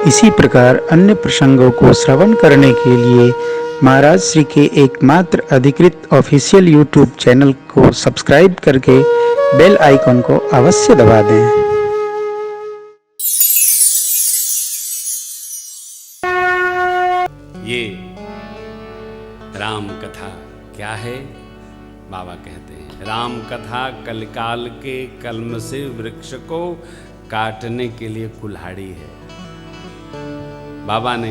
इसी प्रकार अन्य प्रसंगों को श्रवण करने के लिए महाराज श्री के एकमात्र अधिकृत ऑफिशियल यूट्यूब चैनल को सब्सक्राइब करके बेल आइकन को अवश्य दबा दें। ये राम कथा क्या है? बाबा कहते हैं राम कथा कलिकाल के कलम से वृक्ष को काटने के लिए कुल्हाड़ी है। बाबा ने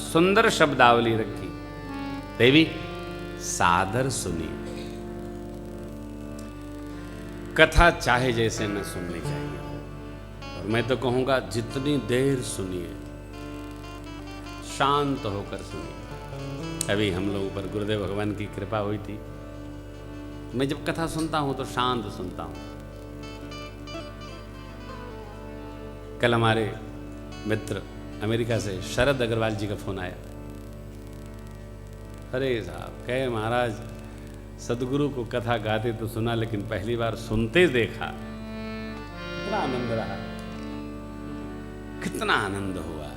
सुंदर शब्दावली रखी, देवी सादर सुनिए। कथा चाहे जैसे न सुननी चाहिए, और मैं तो कहूंगा जितनी देर सुनिए शांत होकर सुनिए। अभी हम लोगों पर गुरुदेव भगवान की कृपा हुई थी। मैं जब कथा सुनता हूं तो शांत सुनता हूं। कल हमारे मित्र अमेरिका से शरद अग्रवाल जी का फोन आया। अरे साहब, कहे महाराज सदगुरु को कथा गाते तो सुना, लेकिन पहली बार सुनते देखा, कितना आनंद रहा, कितना आनंद हुआ।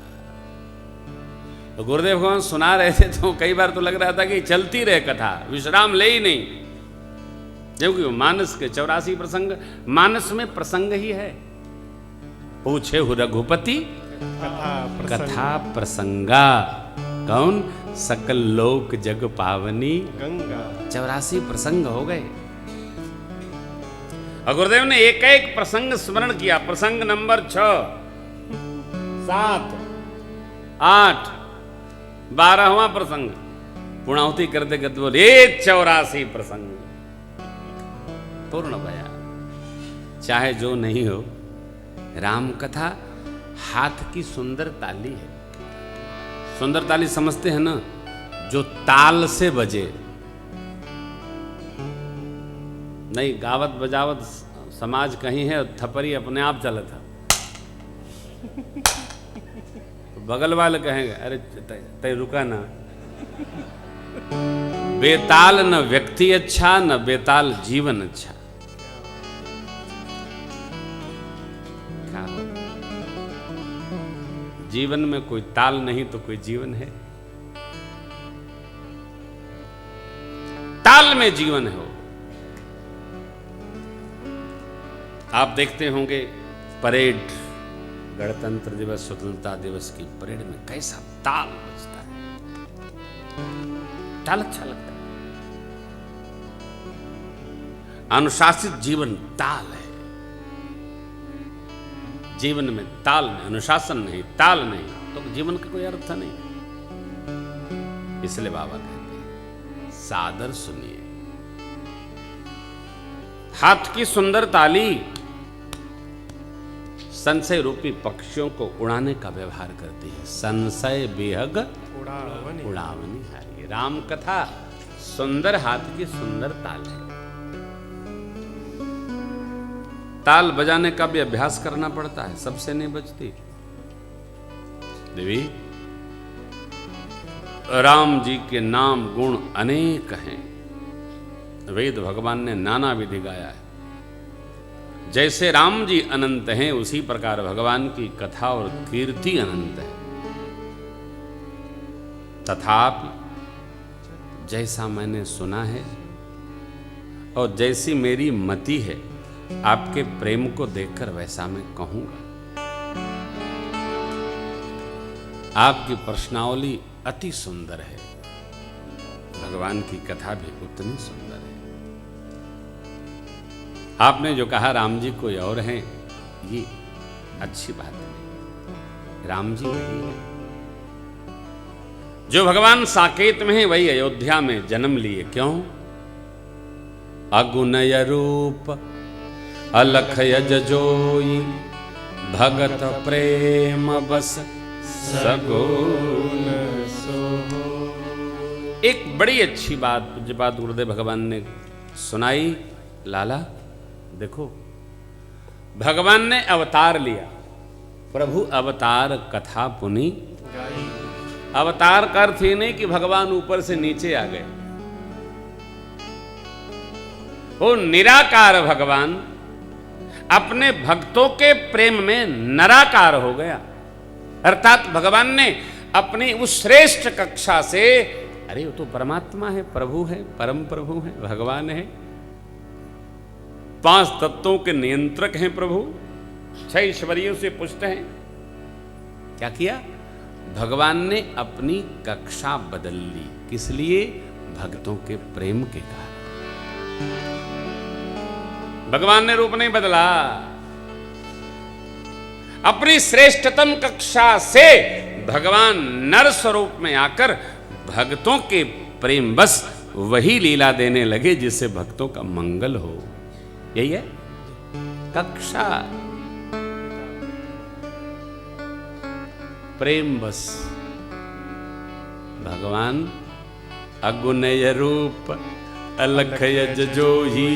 तो गुरुदेव भगवान सुना रहे थे तो कई बार तो लग रहा था कि चलती रहे कथा, विश्राम ले ही नहीं। क्योंकि मानस के 84 प्रसंग, मानस में प्रसंग ही है। पूछे हु रघुपति कथा प्रसंगा, कौन? सकल लोक जग पावनी गंगा। 84 प्रसंग हो गए। और गुरुदेव ने एक एक प्रसंग स्मरण किया। प्रसंग नंबर 6, 7, 8, 12वां प्रसंग पूर्णाहुति करते करते बोले 84 प्रसंग पूर्ण बयान। चाहे जो नहीं हो, राम कथा हाथ की सुंदर ताली है। सुंदर ताली समझते हैं ना, जो ताल से बजे, नहीं गावत बजावत समाज कहीं है, थपरी अपने आप चला था। बगल वाले कहेंगे अरे तय रुका ना। बेताल न व्यक्ति अच्छा, न बेताल जीवन अच्छा। जीवन में कोई ताल नहीं तो कोई जीवन है? ताल में जीवन हो। आप देखते होंगे परेड, गणतंत्र दिवस, स्वतंत्रता दिवस की परेड में कैसा ताल बजता है। ताल अच्छा लगता है। अनुशासित जीवन ताल है। जीवन में ताल में, अनुशासन नहीं, ताल नहीं, तो जीवन का कोई अर्थ नहीं। इसलिए बाबा कहते हैं सादर सुनिए। हाथ की सुंदर ताली संशय रूपी पक्षियों को उड़ाने का व्यवहार करती है। संशय बेहग उड़ावनी हारी। राम कथा सुंदर हाथ की सुंदर ताल है। ताल बजाने का भी अभ्यास करना पड़ता है, सबसे नहीं बजती। देवी राम जी के नाम गुण अनेक हैं। वेद भगवान ने नाना विधि गाया है। जैसे राम जी अनंत हैं, उसी प्रकार भगवान की कथा और कीर्ति अनंत है। तथापि जैसा मैंने सुना है और जैसी मेरी मति है, आपके प्रेम को देखकर वैसा मैं कहूंगा। आपकी प्रश्नावली अति सुंदर है, भगवान की कथा भी उतनी सुंदर है। आपने जो कहा राम जी कोई और हैं, ये अच्छी बात नहीं। राम जी वही है जो भगवान साकेत में है, वही अयोध्या में जन्म लिए। क्यों? अगुनय रूप अलख यज जोई, भगत प्रेम बस सगुन सोहो। एक बड़ी अच्छी बात पूज्य बात गुरुदेव भगवान ने सुनाई। लाला देखो, भगवान ने अवतार लिया। प्रभु अवतार कथा पुनि गाई। अवतार का अर्थ ही नहीं कि भगवान ऊपर से नीचे आ गए। वो निराकार भगवान अपने भक्तों के प्रेम में नराकार हो गया। अर्थात भगवान ने अपनी उस श्रेष्ठ कक्षा से, अरे वो तो परमात्मा है, प्रभु है, परम प्रभु है, भगवान है, 5 तत्वों के नियंत्रक हैं प्रभु, 6 ऐश्वर्यों से पुष्ट हैं। क्या किया? भगवान ने अपनी कक्षा बदल ली। किस लिए? भक्तों के प्रेम के कारण। भगवान ने रूप नहीं बदला, अपनी श्रेष्ठतम कक्षा से भगवान नर स्वरूप में आकर भक्तों के प्रेम बस वही लीला देने लगे जिससे भक्तों का मंगल हो। यही है कक्षा, प्रेम बस। भगवान अगुनय रूप अलख यज जोही,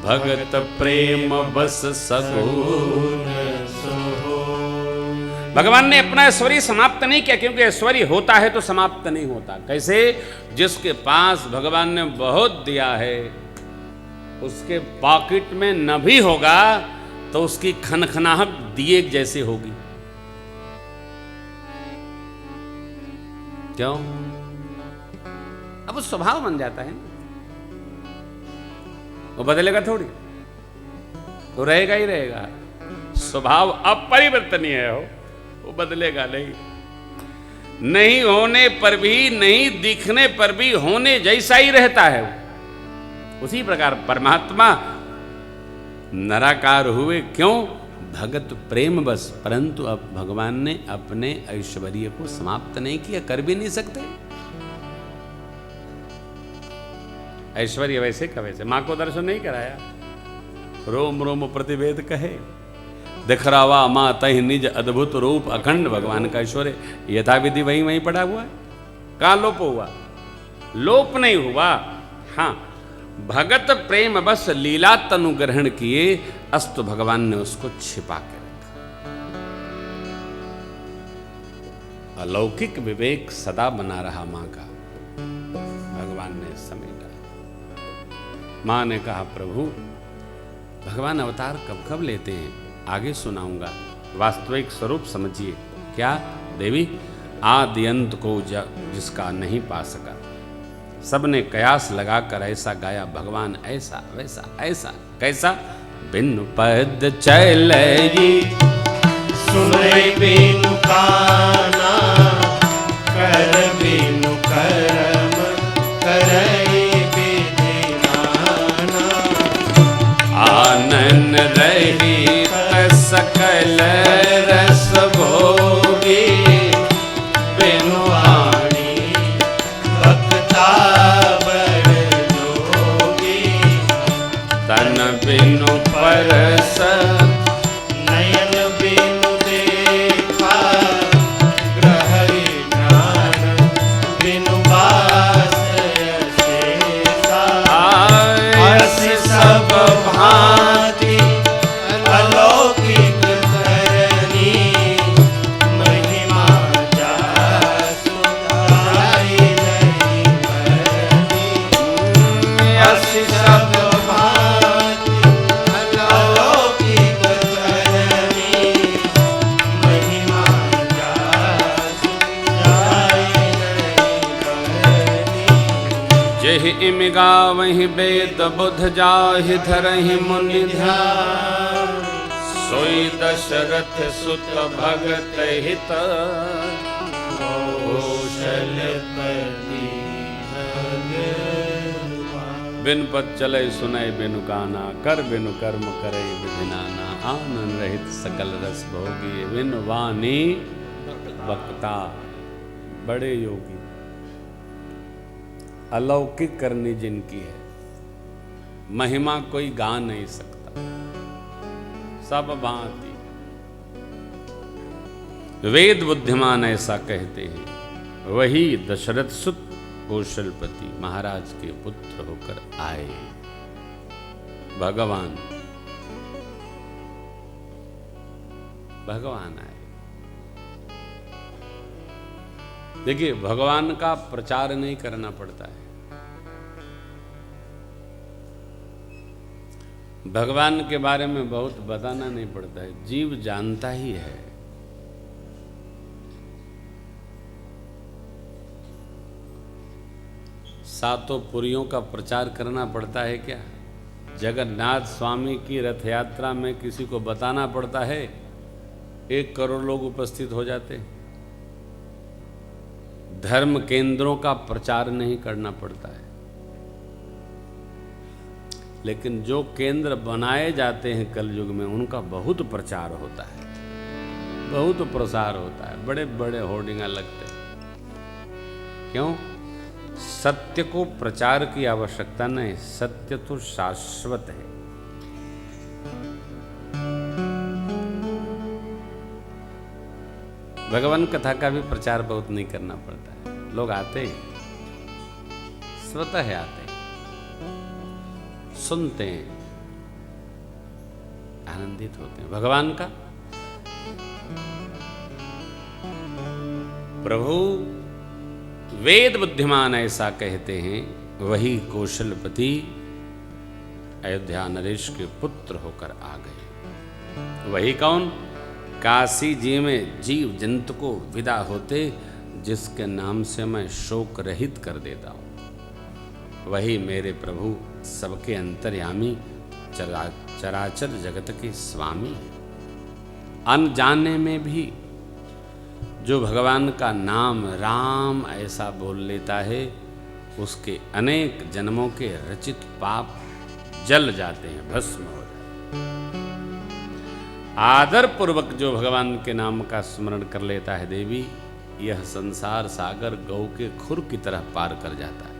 भगत प्रेम बस सगुन। भगवान ने अपना ऐश्वर्य समाप्त नहीं किया, क्योंकि ऐश्वर्य होता है तो समाप्त नहीं होता। कैसे? जिसके पास भगवान ने बहुत दिया है, उसके पॉकेट में न भी होगा तो उसकी खनखनाहट दिए जैसे होगी। क्यों? अब वो स्वभाव बन जाता है, वो बदलेगा थोड़ी, वो रहेगा ही रहेगा। स्वभाव अपरिवर्तनीय है, वो बदलेगा नहीं। नहीं होने पर भी, नहीं दिखने पर भी होने जैसा ही रहता है। उसी प्रकार परमात्मा नराकार हुए, क्यों? भगत प्रेम बस। परंतु अब भगवान ने अपने ऐश्वर्य को समाप्त नहीं किया, कर भी नहीं सकते। ऐश्वर्य वैसे का वैसे, मां को दर्शन नहीं कराया, रोम रोम प्रतिवेद कहे, दिखरावा मां तह निज अद्भुत रूप अखंड। भगवान का ऐश्वर्य यथाविधि वहीं वहीं पड़ा हुआ है। कहां लोप हुआ? लोप नहीं हुआ। हाँ, भगत प्रेम बस लीला तनु ग्रहण किए, अस्तु भगवान ने उसको छिपा के रखा। अलौकिक विवेक सदा बना रहा मां का, भगवान ने समेटा। मां ने कहा, प्रभु भगवान अवतार कब कब लेते हैं, आगे सुनाऊंगा, वास्तविक स्वरूप समझिए। क्या? देवी, आदि अंत को जिसका नहीं पा सका, सबने कयास लगाकर ऐसा गाया, भगवान ऐसा वैसा ऐसा। कैसा? बिनु पद चलई सुनै बिनु काना, कर बिनु करम करई विधि नाना। आनन रहित सकल रस भोगी, बिनु वाणी भक्ता बड़ जोगी। तन बिनु परस नयन बिनु देखा, ग्रहरि ज्ञान बिनु बास शेषा। आयस सब भांति अलौकिक करनी, महिमा जासु जाई नहीं भरनी। असी सब भांति अलौकिक करनी, महिमा जासु जाई नहीं भरनी। जेहि इम गावहि वेद बुध जाहि धरहि मुनि ध्यान, सोई दशरथ सुत भगत हित कौशलपति भगवान। बिन पद चले सुनय बिनु गाना, कर बिनु कर्म करे विधि नाना। आनंद रहित सकल रस भोगी, बिन वाणी वक्ता बड़े योगी। अलौकिक करनी जिनकी है, महिमा कोई गा नहीं सकता। सब भांति वेद बुद्धिमान ऐसा कहते हैं, वही दशरथ सुत कौशलपति महाराज के पुत्र होकर आए। भगवान भगवान आए। देखिए, भगवान का प्रचार नहीं करना पड़ता है। भगवान के बारे में बहुत बताना नहीं पड़ता है, जीव जानता ही है। सातों पुरियों का प्रचार करना पड़ता है क्या? जगन्नाथ स्वामी की रथ यात्रा में किसी को बताना पड़ता है, 1 करोड़ लोग उपस्थित हो जाते। धर्म केंद्रों का प्रचार नहीं करना पड़ता है, लेकिन जो केंद्र बनाए जाते हैं कलयुग में उनका बहुत प्रचार होता है, बहुत प्रसार होता है, बड़े बड़े होर्डिंग लगते हैं। क्यों? सत्य को प्रचार की आवश्यकता नहीं, सत्य तो शाश्वत है। भगवान कथा का भी प्रचार बहुत नहीं करना पड़ता है, लोग आते हैं, स्वतः आते हैं, सुनते हैं, आनंदित होते हैं। भगवान का प्रभु वेद बुद्धिमान ऐसा कहते हैं, वही कौशलपति अयोध्या नरेश के पुत्र होकर आ गए। वही कौन? काशी जी में जीव जंतु को विदा होते जिसके नाम से मैं शोक रहित कर देता हूं। वही मेरे प्रभु सबके अंतर्यामी, चराचर जगत के स्वामी। अनजाने में भी जो भगवान का नाम राम ऐसा बोल लेता है, उसके अनेक जन्मों के रचित पाप जल जाते हैं, भस्म हो जाते हैं। आदर पूर्वक जो भगवान के नाम का स्मरण कर लेता है देवी, यह संसार सागर गौ के खुर की तरह पार कर जाता है।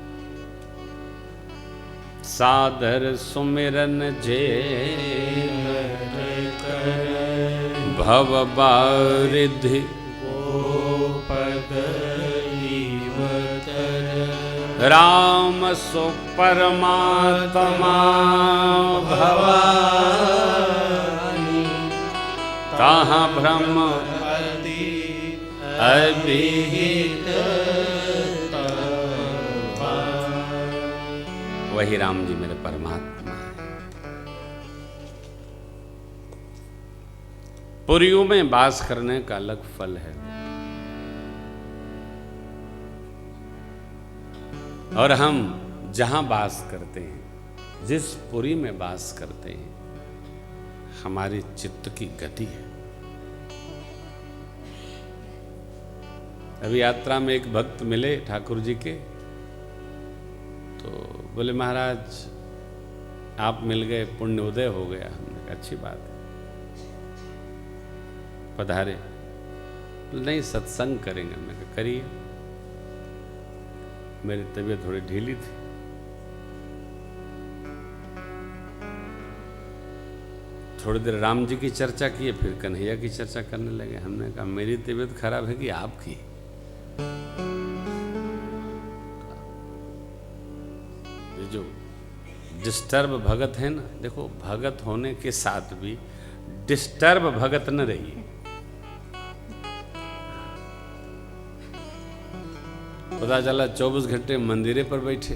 सादर सुमिरन जे भव बारिधि राम सो परमात्मा भवानी, ताहाँ भ्रम अभिहित। वही राम जी मेरे परमात्मा है। पुरियों में वास करने का अलग फल है, और हम जहां वास करते हैं, जिस पुरी में वास करते हैं, हमारी चित्त की गति है। अभी यात्रा में एक भक्त मिले ठाकुर जी के, तो बोले महाराज आप मिल गए, पुण्य उदय हो गया। हमने कहा अच्छी बात है, पधारे। नहीं सत्संग करेंगे। हमने कहा करिए। मेरी तबीयत थोड़ी ढीली थी, थोड़ी देर राम जी की चर्चा किए, फिर कन्हैया की चर्चा करने लगे। हमने कहा मेरी तबीयत खराब है कि आपकी? ये जो डिस्टर्ब भगत है ना, देखो भगत होने के साथ भी डिस्टर्ब भगत न रहिए। पता चला 24 घंटे मंदिरे पर बैठे।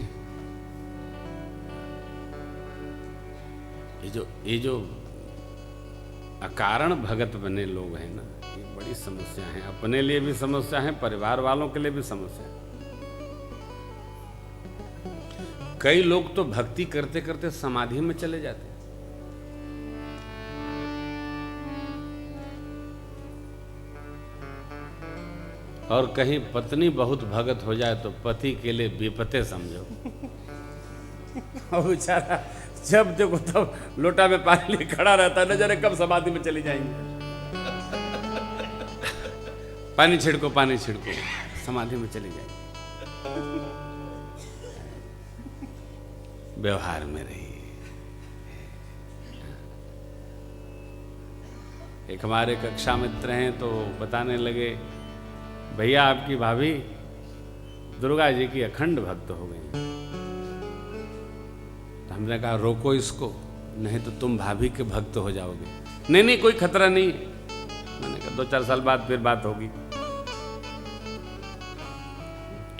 ये जो अकारण भगत बने लोग हैं ना, ये बड़ी समस्या है। अपने लिए भी समस्या है, परिवार वालों के लिए भी समस्या है। कई लोग तो भक्ति करते करते समाधि में चले जाते हैं। और कहीं पत्नी बहुत भगत हो जाए तो पति के लिए विपत्ति समझो। और बेचारा जब देखो तब लोटा में पानी लिए खड़ा रहता है, न जाने कब समाधि में चली जाएंगे। पानी छिड़को, पानी छिड़को, समाधि में चली जाएंगे। व्यवहार में रहिए। एक हमारे कक्षा मित्र हैं तो बताने लगे, भैया आपकी भाभी दुर्गा जी की अखंड भक्त हो गई। तो हमने कहा रोको इसको, नहीं तो तुम भाभी के भक्त हो जाओगे। नहीं नहीं कोई खतरा नहीं। मैंने कहा 2-4 साल बाद फिर बात होगी।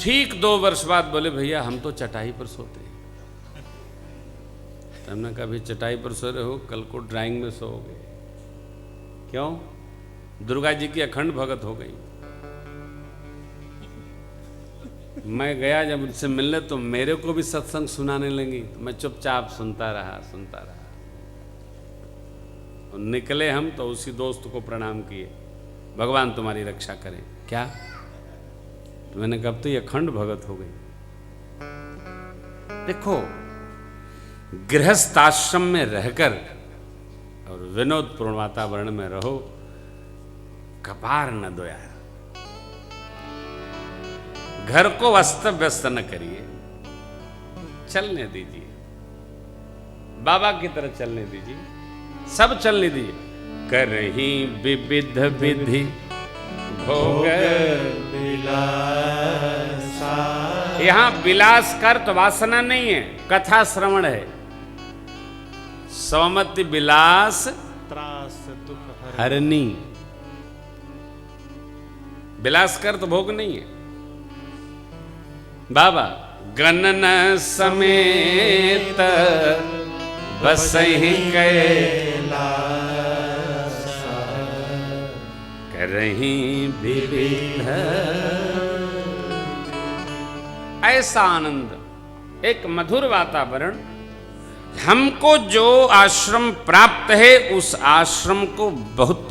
ठीक 2 वर्ष बाद बोले भैया हम तो चटाई पर सोते हैं। तो हमने कहा अभी चटाई पर सो रहे हो, कल को ड्राइंग में सोओगे। क्यों? दुर्गा जी की अखंड भगत हो गई। मैं गया जब उनसे मिलने तो मेरे को भी सत्संग सुनाने लगी, तो मैं चुपचाप सुनता रहा। और निकले हम तो उसी दोस्त को प्रणाम किए, भगवान तुम्हारी रक्षा करें। क्या? तो मैंने कहा तो ये अखंड भगत हो गई। देखो, गृहस्थ आश्रम में रहकर और विनोदपूर्ण वातावरण में रहो, कपार न दोया। घर को अस्त व्यस्त न करिए, चलने दीजिए, बाबा की तरह चलने दीजिए, सब चलने दीजिए। करही विविध विधि भोग विलासा। यहां विलास कर तो वासना नहीं है, कथा श्रवण है। सौमति विलास त्रास दुख हरनी। विलास कर तो भोग नहीं है। बाबा गणन समेत बसहि कैलासा, करही विविध। ऐसा आनंद, एक मधुर वातावरण। हमको जो आश्रम प्राप्त है उस आश्रम को बहुत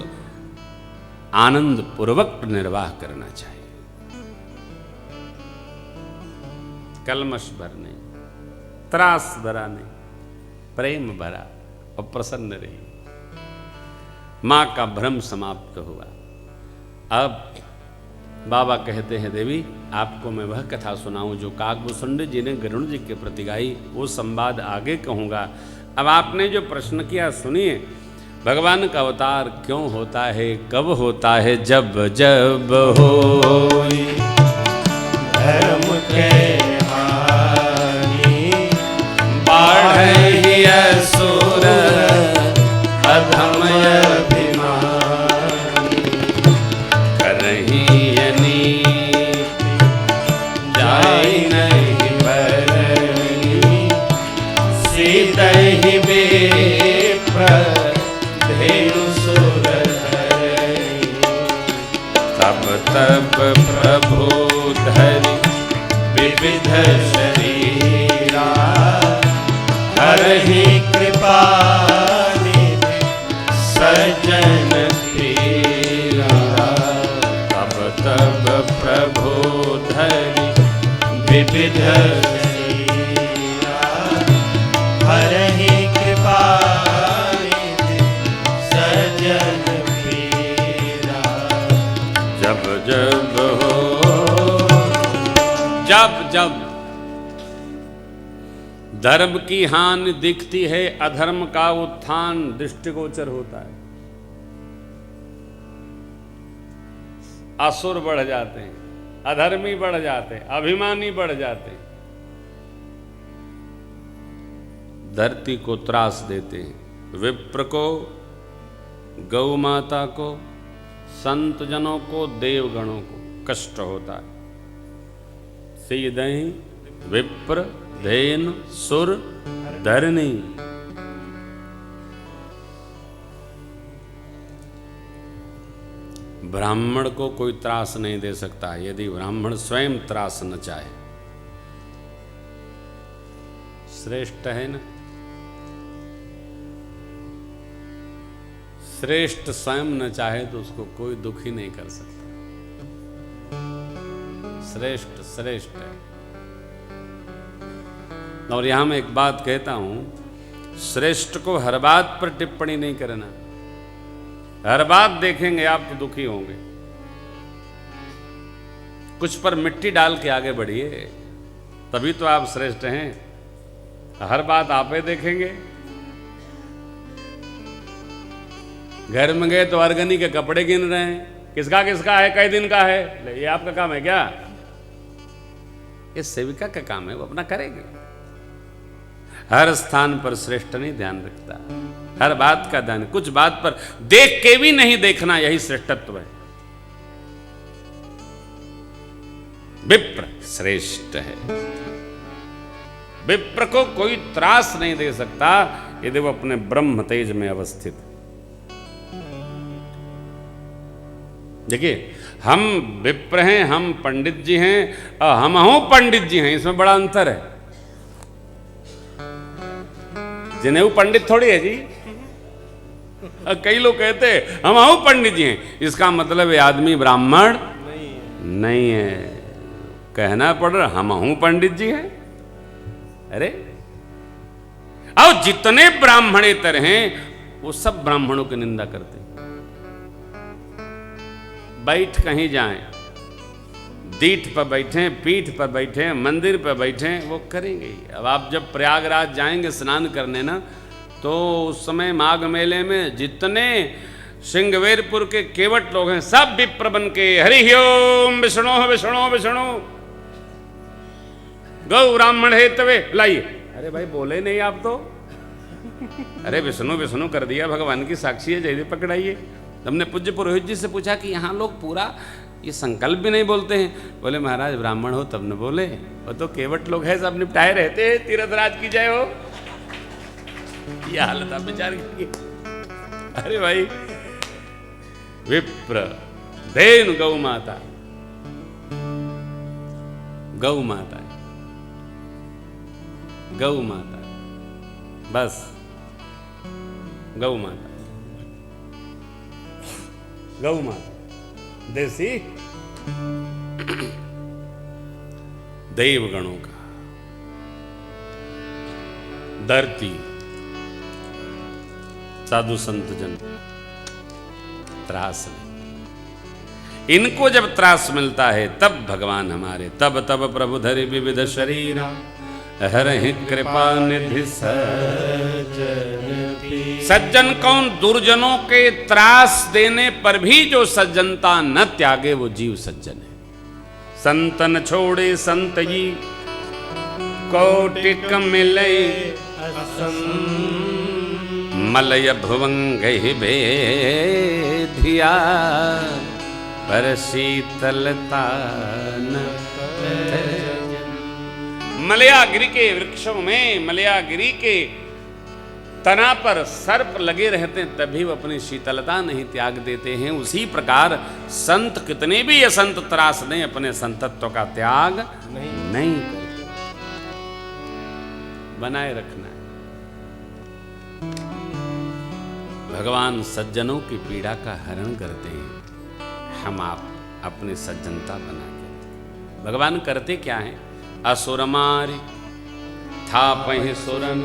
आनंद पूर्वक निर्वाह करना चाहिए। कलमश भर नहीं, त्रास भरा नहीं, प्रेम भरा और प्रसन्न रही। मां का भ्रम समाप्त हुआ। अब बाबा कहते हैं, देवी आपको मैं वह कथा सुनाऊं जो काकभूषुंड जी ने गरुड़ जी के प्रति गाई। वो संवाद आगे कहूंगा। अब आपने जो प्रश्न किया सुनिए। भगवान का अवतार क्यों होता है, कब होता है? जब जब होई धर्म के हानि, बाढ़हि असुर अधम अभिमानी, करहि अनीति जाय नहीं बरनी, सीतहि विप्र धेनु सुर धरणी। तब तब प्रभु धरि विविध शरीरा, हरहि कृपा निधि सज्जन पीरा। तब तब प्रभु धरि विविध शरीरा, हरहि कृपा निधि सज्जन पीरा। जब जब हो, जब जब धर्म की हानि दिखती है, अधर्म का उत्थान दृष्टिगोचर होता है, असुर बढ़ जाते हैं, अधर्मी बढ़ जाते हैं, अभिमानी बढ़ जाते हैं, धरती को त्रास देते हैं। विप्र को, गौ माता को, संत जनों को, देवगणों को कष्ट होता है। सीधहि विप्र धेनु सुर धरणी। ब्राह्मण को कोई त्रास नहीं दे सकता यदि ब्राह्मण स्वयं त्रास न चाहे। श्रेष्ठ है ना, श्रेष्ठ स्वयं न चाहे तो उसको कोई दुखी नहीं कर सकता। श्रेष्ठ श्रेष्ठ है। और यहां मैं एक बात कहता हूं, श्रेष्ठ को हर बात पर टिप्पणी नहीं करना। हर बात देखेंगे आप तो दुखी होंगे। कुछ पर मिट्टी डाल के आगे बढ़िए, तभी तो आप श्रेष्ठ हैं। हर बात आप ही देखेंगे। घर में गए तो अर्गनी के कपड़े गिन रहे हैं, किसका किसका है, कई दिन का है। ये आपका काम है क्या? ये सेविका का काम है, वो अपना करेगी। हर स्थान पर श्रेष्ठ नहीं ध्यान रखता, हर बात का ध्यान। कुछ बात पर देख के भी नहीं देखना, यही श्रेष्ठत्व है। विप्र श्रेष्ठ है। विप्र को कोई त्रास नहीं दे सकता यदि वो अपने ब्रह्म तेज में अवस्थित। देखिए, हम विप्र हैं, हम पंडित जी हैं और हम हूं पंडित जी हैं, इसमें बड़ा अंतर है। जिन्हें वो पंडित थोड़ी है जी। कई लोग कहते हैं हम हूं पंडित जी हैं, इसका मतलब ये आदमी ब्राह्मण नहीं है। कहना पड़ रहा हम हूं पंडित जी हैं। अरे अब जितने ब्राह्मणेतर हैं वो सब ब्राह्मणों की निंदा करते हैं। बैठ कहीं जाएं, दीठ पर बैठे, पीठ पर बैठे, मंदिर पर बैठे, वो करेंगे ही। अब आप जब प्रयागराज जाएंगे स्नान करने ना, तो उस समय माघ मेले में जितने सिंगवेरपुर के केवट लोग हैं सब विप्र बन के हरि ओम विष्णु विष्णु विष्णु गौ ब्राह्मण है तवे लाइए। अरे भाई बोले नहीं आप तो। अरे विष्णु विष्णु कर दिया, भगवान की साक्षी है, जयदेव पकड़ाइए। हमने पूज्य पुरोहित जी से पूछा कि यहाँ लोग पूरा ये संकल्प भी नहीं बोलते हैं। बोले महाराज ब्राह्मण हो तब न बोले, वो तो केवट लोग है, सब निपटाए रहते हैं, तीर्थराज की जय हो। ये हालत आप विचार कीजिए। अरे भाई विप्र देन गौ माता, गौ माता, गौ माता, बस गौ माता, गौ माता देसी देवगणों का धरती साधु संत जन त्रास में, इनको जब त्रास मिलता है तब भगवान हमारे तब तब प्रभु धरि विविध शरीरा हरहि कृपा निधि सज्जन कौन? दुर्जनों के त्रास देने पर भी जो सज्जनता न त्यागे वो जीव सज्जन है। संतन छोड़े संत जी कोटिक मिले मलय भुवंग भेधिया पर शीतलता न। मलयागिरी के वृक्षों में, मलयागिरी के तना पर सर्प लगे रहते हैं तभी वो अपनी शीतलता नहीं त्याग देते हैं। उसी प्रकार संत कितने भी असंत त्रास दें अपने संतत्व का त्याग नहीं करते, बनाए रखना है। भगवान सज्जनों की पीड़ा का हरण करते हैं, हम आप अपनी सज्जनता बना के। भगवान करते क्या है? असुर मारि थापहि सुरन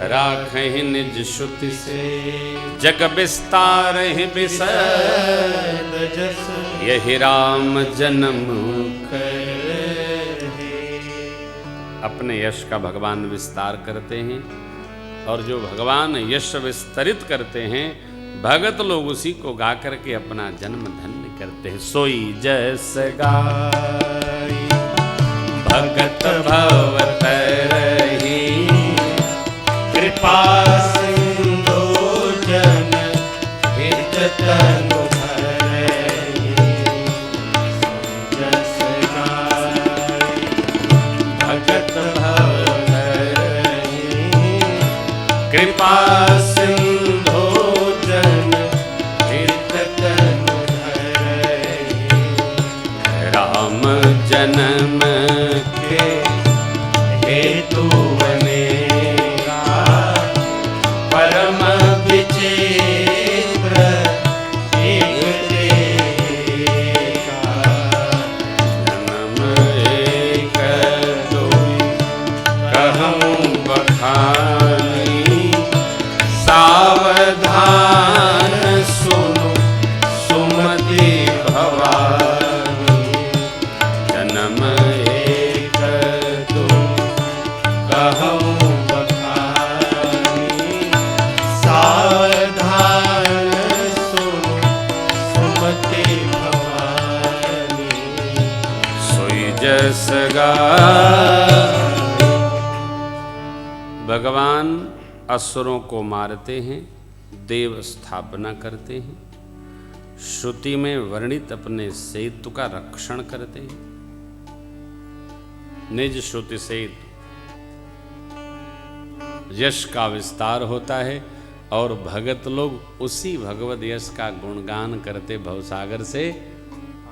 राखहि निज श्रुति से जग विस्तारहि विशद जस यही राम जन्म अपने यश का भगवान विस्तार करते हैं, और जो भगवान यश विस्तरित करते हैं भगत लोग उसी को गा करके अपना जन्म धन्य करते हैं। सोई जस गाई भगत भव तरहि कृपा सिंधु जन हित तनु धरहि। जस गाई भगत भव तरहि कृपा सिंधु जन हित तनु धरहि। राम जन्म के हेतु बनेगा परम विचित्र एक देगा। जन्म एक दुई कहूँ बखानी सावधान सुनो सुमति भवानी। जन्म एक दुई कहूँ बखानी सावधान सुनो सुमति भवानी। सोई जस गाई। भगवान असुरों को मारते हैं, देव स्थापना करते हैं, श्रुति में वर्णित अपने सेतु का रक्षण करते हैं। निज श्रुति सेतु यश का विस्तार होता है और भगत लोग उसी भगवत यश का गुणगान करते भवसागर से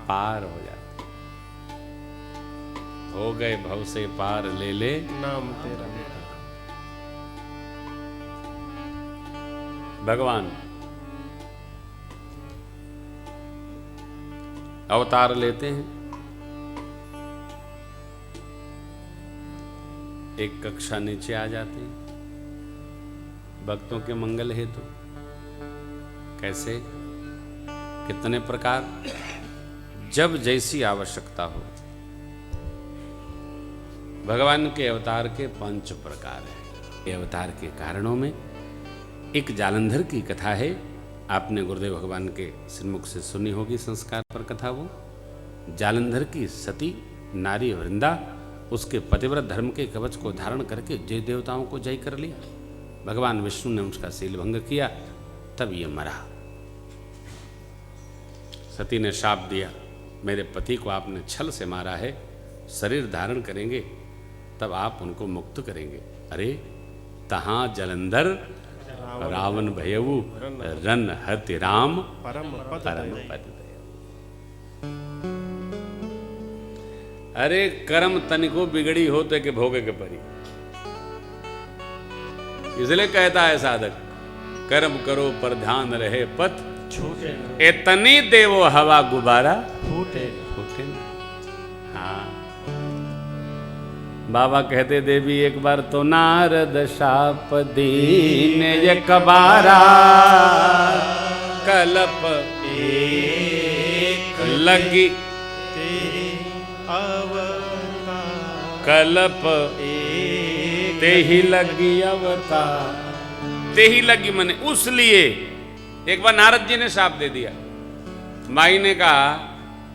पार हो जाते। हो गए भव से पार, ले ले नाम तेरा। भगवान अवतार लेते हैं, एक कक्षा नीचे आ जाते हैं भक्तों के मंगल हेतु। कैसे, कितने प्रकार, जब जैसी आवश्यकता हो। भगवान के अवतार के 5 प्रकार हैं। ये अवतार के कारणों में एक जालंधर की कथा है, आपने गुरुदेव भगवान के श्रीमुख से सुनी होगी संस्कार पर कथा। वो जालंधर की सती नारी वृंदा उसके पतिव्रत धर्म के कवच को धारण करके जय देवताओं को जय कर लिया। भगवान विष्णु ने उसका शील भंग किया, तब ये मरा। सती ने शाप दिया, मेरे पति को आपने छल से मारा है, शरीर धारण करेंगे तब आप उनको मुक्त करेंगे। अरे तहां जलंधर रावण भयऊ, रन हति राम परम पद पद। अरे कर्म तनिको बिगड़ी होते के भोगे के परी, इसलिए कहता है साधक, कर्म करो पर ध्यान रहे पथ छूटे न इतनी देवो हवा गुब्बारा फूटे फूटे न। हाँ, बाबा कहते देवी एक बार तो नारद शाप दीन एक बारा, कलप एक लगी तेरे अवतार, कलप एक ते ही लगी अवतार। ते ही लगी मने उस लिए। एक बार नारद जी ने शाप दे दिया। माई ने कहा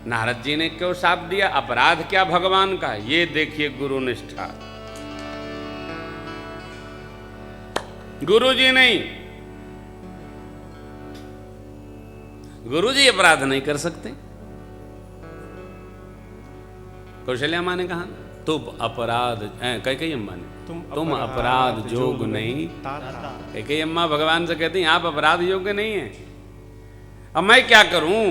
नारद जी ने क्यों शाप दिया, अपराध क्या भगवान का। ये देखिए गुरु निष्ठा, गुरु जी नहीं, गुरु जी अपराध नहीं कर सकते। कौशल्या माँ ने कहा तुम अपराध, कई अम्मा ने तुम अपराध जोग नहीं। ताता कई अम्मा भगवान से कहती हैं आप अपराध योग्य नहीं है। अब मैं क्या करूं,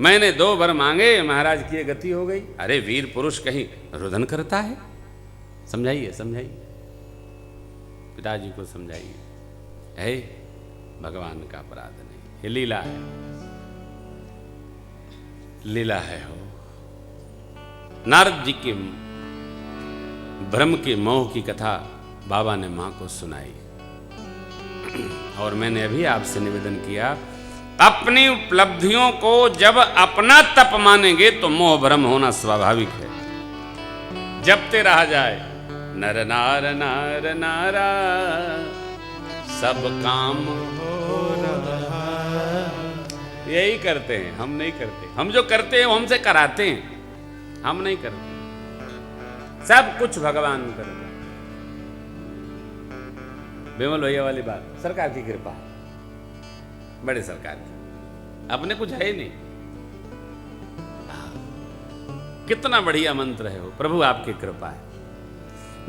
मैंने 2 वर मांगे, महाराज की ये गति हो गई। अरे वीर पुरुष कहीं रुदन करता है, समझाइए समझाइए, पिताजी को समझाइए। है भगवान का अपराध नहीं, ये लीला है, लीला है। हो नारद जी के भ्रम के मोह की कथा बाबा ने मां को सुनाई, और मैंने अभी आपसे निवेदन किया, अपनी उपलब्धियों को जब अपना तप मानेंगे तो मोह भ्रम होना स्वाभाविक है। जपते रहा जाए नर नार नार नारा, सब काम हो रहा, यही करते हैं, हम नहीं करते। हम जो करते हैं वो हमसे कराते हैं, हम नहीं करते। सब कुछ भगवान करते हैं। विमल भैया वाली बात, सरकार की कृपा, बड़े सरकार की, अपने कुछ है ही नहीं। कितना बढ़िया मंत्र है वो, प्रभु आपकी कृपा है।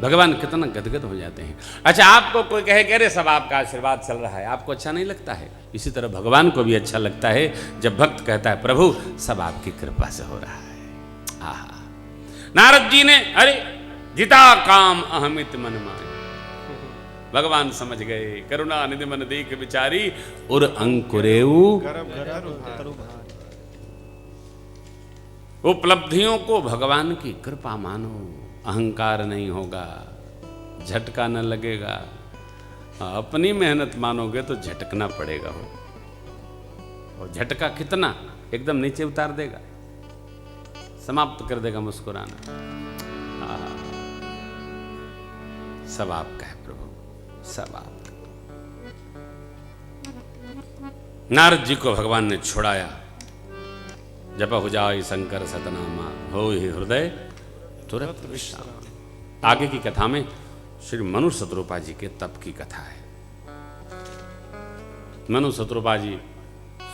भगवान कितना गदगद हो जाते हैं। अच्छा, आपको कोई कहे कि अरे सब आपका आशीर्वाद चल रहा है, आपको अच्छा नहीं लगता है? इसी तरह भगवान को भी अच्छा लगता है जब भक्त कहता है प्रभु सब आपकी कृपा से हो रहा है। आहा, नारद जी ने अरे जिता काम अहमित मन माने, भगवान समझ गए, करुणा निधि मन देख विचारी और अंकुरेऊ गर्भ तरु भार। उपलब्धियों को भगवान की कृपा मानो, अहंकार नहीं होगा, झटका न लगेगा। अपनी मेहनत मानोगे तो झटकना पड़ेगा हो, और झटका कितना, एकदम नीचे उतार देगा, समाप्त कर देगा मुस्कुराना। सब आपका है प्रभु, सब आपका। नारद जी को भगवान ने छुड़ाया, जप हो जाए शंकर सतनामा, हो ही हृदय तुरंत विश्राम। आगे की कथा में श्री मनु शत्रुपा जी के तप की कथा है। मनु शत्रुपा जी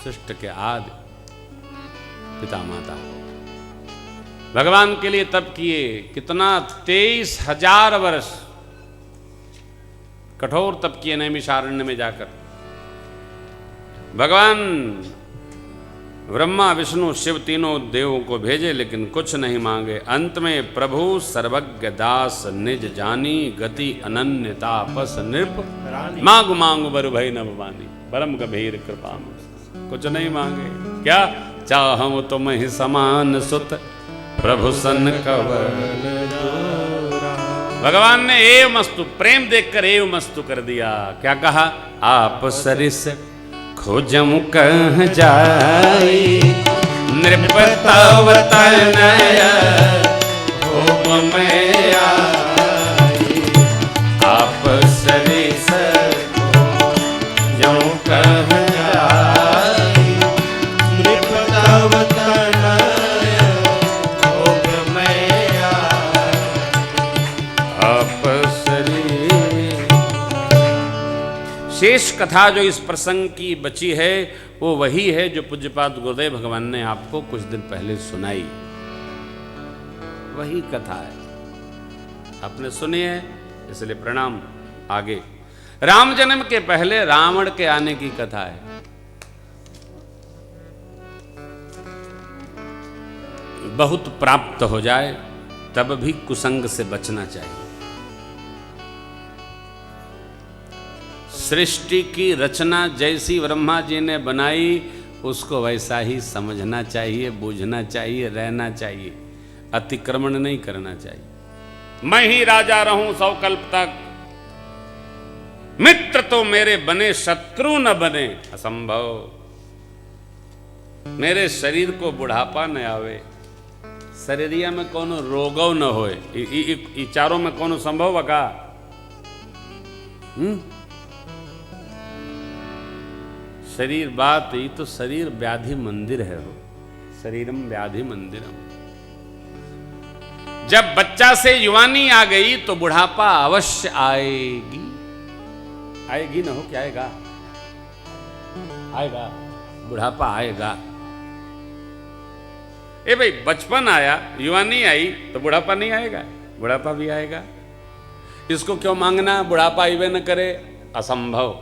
सृष्टि के आदि पिता माता, भगवान के लिए तप किए। कितना, 23,000 वर्ष कठोर तप किए नैमिषारण्य में जाकर। भगवान ब्रह्मा विष्णु शिव तीनों देवों को भेजे लेकिन कुछ नहीं मांगे। अंत में प्रभु सर्वज्ञ दास निज जानी गति अनन्य तापस नृप मांग मांग बर भई न भवानी परम गंभीर कृपा मुझ। कुछ नहीं मांगे, क्या चाहूं तुम ही समान सुत प्रभु सन कवल। भगवान ने एव मस्तु प्रेम देखकर एव मस्तु कर दिया। क्या कहा? आप सरिस खोजम कह जाई नृपतव तनय भोग में आई। आप सरिस खोजम कह जाई नृपतव तनय भोग में आई। आप शेष कथा जो इस प्रसंग की बची है वो वही है जो पूज्यपाद गुरुदेव भगवान ने आपको कुछ दिन पहले सुनाई। वही कथा है, आपने सुनी है इसलिए प्रणाम। आगे राम जन्म के पहले रावण के आने की कथा है। बहुत प्राप्त हो जाए तब भी कुसंग से बचना चाहिए। सृष्टि की रचना जैसी ब्रह्मा जी ने बनाई उसको वैसा ही समझना चाहिए, बूझना चाहिए, रहना चाहिए, अतिक्रमण नहीं करना चाहिए। मैं ही राजा रहूं 100 कल्प तक, मित्र तो मेरे बने शत्रु न बने, असंभव। मेरे शरीर को बुढ़ापा न आवे, शरीरिया में कोनो रोगव न होए, ई चारों में कोनो संभव का? शरीर बात ही तो शरीर व्याधि मंदिर है हो, शरीरम व्याधि मंदिरम। जब बच्चा से युवानी आ गई तो बुढ़ापा अवश्य आएगी। आएगी ना हो, क्या आएगा? आएगा, बुढ़ापा आएगा। ए भाई बचपन आया, युवानी आई तो बुढ़ापा नहीं आएगा? बुढ़ापा भी आएगा। इसको क्यों मांगना? बुढ़ापा आइबे न करे, असंभव।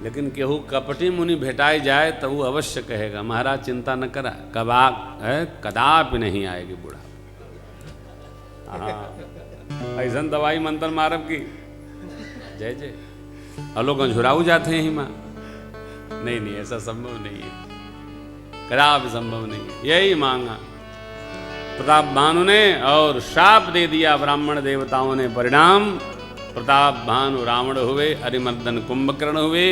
लेकिन केहू कपटी मुनि भेटाई जाए तो वो अवश्य कहेगा महाराज चिंता न करा, कदापि नहीं आएगी बुढ़ा। हाँ, ऐसा दवाई मंत्र मारब की जय जय। और लोग झुराऊ जाते हैं ही माँ। नहीं नहीं, ऐसा संभव नहीं है, कदापि संभव नहीं है। यही मांगा प्रताप भानु ने और शाप दे दिया ब्राह्मण देवताओं ने। परिणाम प्रताप भानु रावण हुए, अरिमर्दन कुंभकर्ण हुए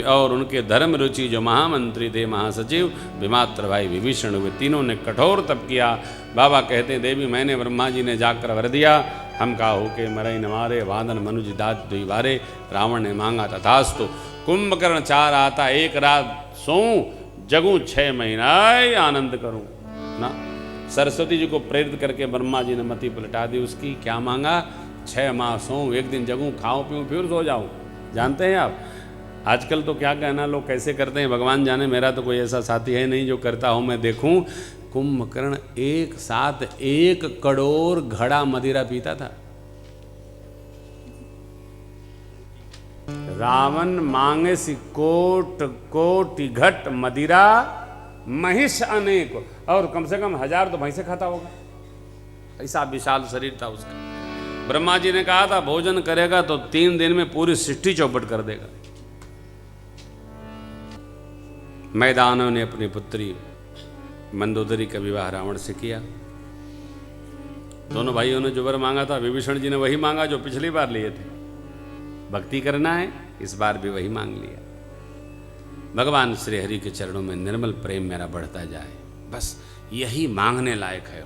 और उनके धर्म रुचि जो महामंत्री थे महासचिव विमात्र भाई विभीषण हुए। तीनों ने कठोर तप किया। बाबा कहते देवी मैंने ब्रह्मा जी ने जाकर वर दिया, हम का होके मरई न मारे, वादन मनुज दात द्विवारे। रावण ने मांगा तथास्तु। कुंभकर्ण 4 आता, 1 रात सोऊं जगूं 6 महीना आनंद करूं ना। सरस्वती जी को प्रेरित करके ब्रह्मा जी ने मति पलटा दी उसकी। क्या मांगा? 6 माह सोऊं, 1 दिन जगूं, खाऊं पीऊं फिर सो जाऊं। जानते हैं आप आजकल तो क्या कहना लोग कैसे करते हैं भगवान जाने। मेरा तो कोई ऐसा साथी है नहीं जो करता हो मैं देखूं। कुंभकर्ण एक साथ 1 करोड़ घड़ा मदिरा पीता था। रावण मांगे सी कोट कोटि घट मदिरा, महिष अनेक, और कम से कम 1000 तो भैंसे खाता होगा। ऐसा विशाल शरीर था उसका। ब्रह्मा जी ने कहा था भोजन करेगा तो 3 दिन में पूरी सृष्टि चौपट कर देगा। मैदानों ने अपनी पुत्री मंदोदरी का विवाह रावण से किया। दोनों भाइयों ने जो वर मांगा था विभीषण जी ने वही मांगा जो पिछली बार लिए थे। भक्ति करना है, इस बार भी वही मांग लिया। भगवान श्री हरि के चरणों में निर्मल प्रेम मेरा बढ़ता जाए, बस यही मांगने लायक है।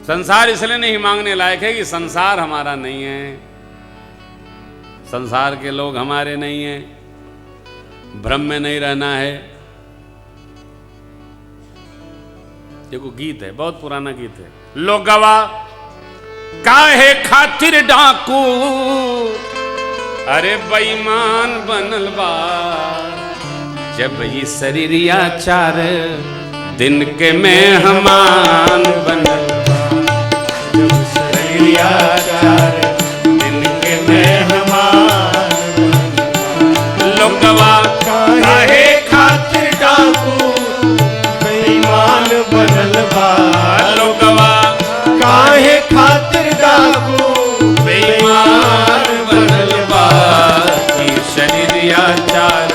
संसार इसलिए नहीं मांगने लायक है कि संसार हमारा नहीं है, संसार के लोग हमारे नहीं हैं, भ्रम में नहीं रहना है। देखो गीत है, बहुत पुराना गीत है। लोगवा काहे खातिर डाकू अरे बेईमान बनल बा, जब ये शरीरिया 4 दिन के मेहमान बनल बा, जब शरीरिया 4 दिन के मेहमान बनल बा। मेहमान बनल बा लोगवा काहे खातिर डाकू बेईमान बनल बा ई शरीर आचार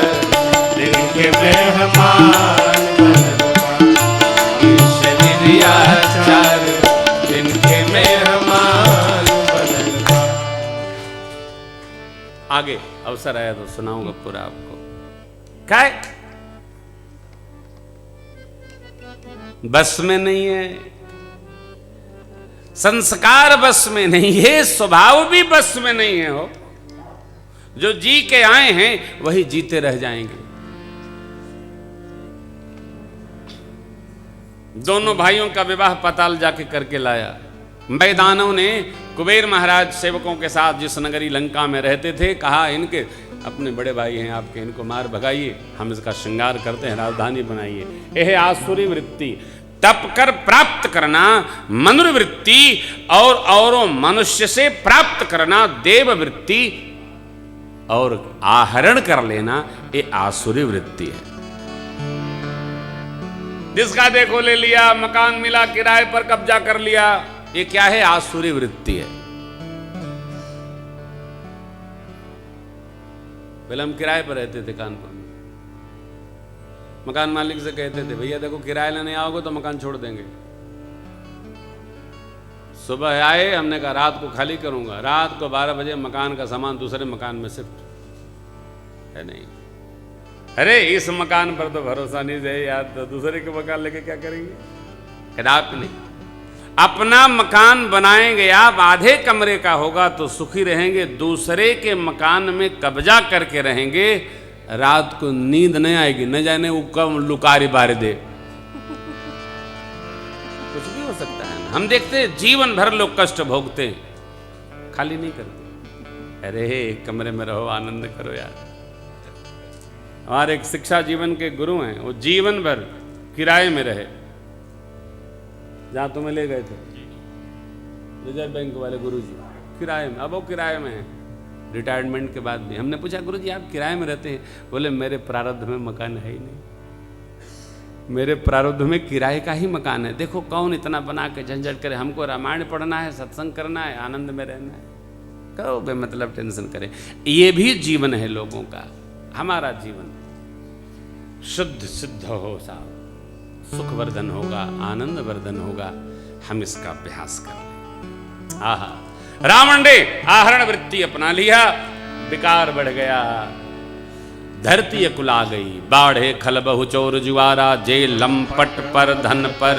दिल के मेहमान बनल बा ई शरीर आचार जिनके मेहमान बनल बा। आगे अवसर आया तो सुनाऊंगा पूरा आपको। क्या है? बस में नहीं है, संस्कार बस में नहीं है, स्वभाव भी बस में नहीं है। हो जो जी के आए हैं वही जीते रह जाएंगे। दोनों भाइयों का विवाह पाताल जाके करके लाया। मैदानों ने कुबेर महाराज सेवकों के साथ जिस नगरी लंका में रहते थे कहा, इनके अपने बड़े भाई हैं आपके, इनको मार भगाइए, हम इसका श्रृंगार करते हैं, राजधानी बनाइए। यह आसुरी वृत्ति, तप कर प्राप्त करना मनुर्वृत्ति, और औरों मनुष्य से प्राप्त करना देव वृत्ति, और आहरण कर लेना ये आसुरी वृत्ति है। जिसका देखो ले लिया, मकान मिला, किराए पर कब्जा कर लिया, ये क्या है? आसुरी वृत्ति है। पहले हम किराए पर रहते थे कानपुर में, मकान मालिक से कहते थे भैया देखो किराया लेने आओगे तो मकान छोड़ देंगे। सुबह आए, हमने कहा रात को खाली करूंगा, रात को 12 बजे मकान का सामान दूसरे मकान में शिफ्ट है। नहीं, अरे इस मकान पर तो भरोसा नहीं है यार, तो दूसरे के मकान लेके क्या करेंगे? कदापि नहीं। अपना मकान बनाएंगे आप, आधे कमरे का होगा तो सुखी रहेंगे, दूसरे के मकान में कब्जा करके रहेंगे, रात को नींद नहीं आएगी, न जाने वो कब लुकारी बार दे, कुछ भी हो सकता है। हम देखते हैं जीवन भर लोग कष्ट भोगते हैं, खाली नहीं करते। अरे एक कमरे में रहो, आनंद करो यार। हमारे एक शिक्षा जीवन के गुरु हैं, वो जीवन भर किराए में रहे, जहां तुम्हें ले गए थे रिजर्व बैंक वाले गुरुजी, किराए में। अब वो किराए में है रिटायरमेंट के बाद भी। हमने पूछा गुरुजी आप किराए में रहते हैं? बोले मेरे प्रारब्ध में मकान है ही नहीं, मेरे प्रारब्ध में किराए का ही मकान है। देखो कौन इतना बना के झंझट करे, हमको रामायण पढ़ना है, सत्संग करना है, आनंद में रहना है, करो बेमतलब टेंशन करे। ये भी जीवन है लोगों का। हमारा जीवन शुद्ध सिद्ध हो, साहब सुखवर्धन होगा, आनंद वर्धन होगा, हम इसका अभ्यास कर लें। आहा, रावण ने आहरण वृत्ति अपना लिया, विकार बढ़ गया, धरती कुला गई, बाढ़े खल बहु चोर जुआरा, जे लंपट पर धन पर,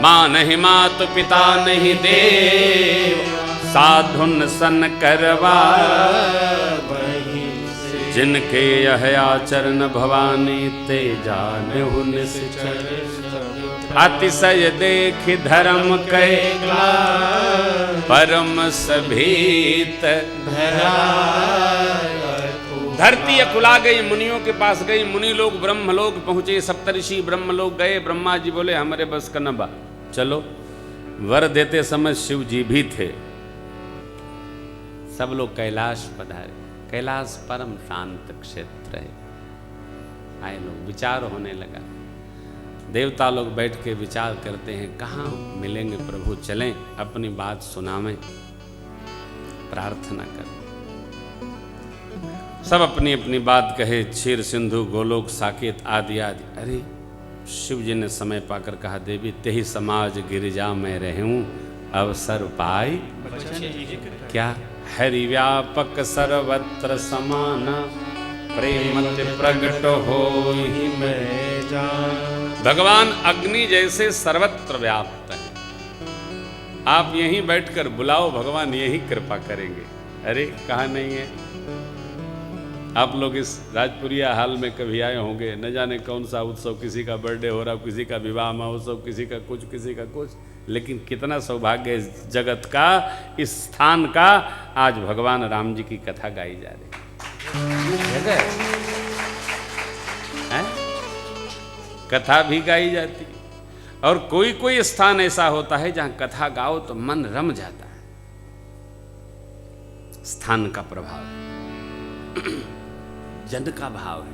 मां नहीं मात पिता नहीं देव, साधुन सन करवा, जिनके यह आचरण भवानी ते जाने निश्चर, अतिशय देख धर्म कै परम सभीत धरा। धरती अकुला गई, मुनियों के पास गई, मुनि लोग ब्रह्मलोक पहुंचे, सप्तऋषि ब्रह्मलोक गए। ब्रह्मा जी बोले हमारे बस का न बा, चलो। वर देते समय शिव जी भी थे। सब लोग कैलाश पधारे। कैलाश परम शांत क्षेत्र है। आए लोग, विचार होने लगा। देवता लोग बैठ के विचार करते हैं, कहाँ मिलेंगे प्रभु, चलें अपनी बात सुनावें, प्रार्थना करें। सब अपनी अपनी बात कहे, क्षीर सिंधु गोलोक साकेत आदि आदि। अरे शिव जी ने समय पाकर कहा, देवी तेहि समाज गिरिजा में रहूं, अवसर पाई क्या, हरि व्यापक सर्वत्र समाना, प्रेम प्रगट हो ही मैं जान। भगवान अग्नि जैसे सर्वत्र व्याप्त है। आप यहीं बैठकर बुलाओ, भगवान यही कृपा करेंगे। अरे कहाँ नहीं है। आप लोग इस राजपुरिया हाल में कभी आए होंगे, न जाने कौन सा उत्सव, किसी का बर्थडे हो रहा, किसी का विवाह महोत्सव, किसी का कुछ, किसी का कुछ, लेकिन कितना सौभाग्य इस जगत का, इस स्थान का, आज भगवान राम जी की कथा गाई जा रही है। कथा भी गाई जाती, और कोई कोई स्थान ऐसा होता है जहां कथा गाओ तो मन रम जाता है। स्थान का प्रभाव है, जन का भाव है।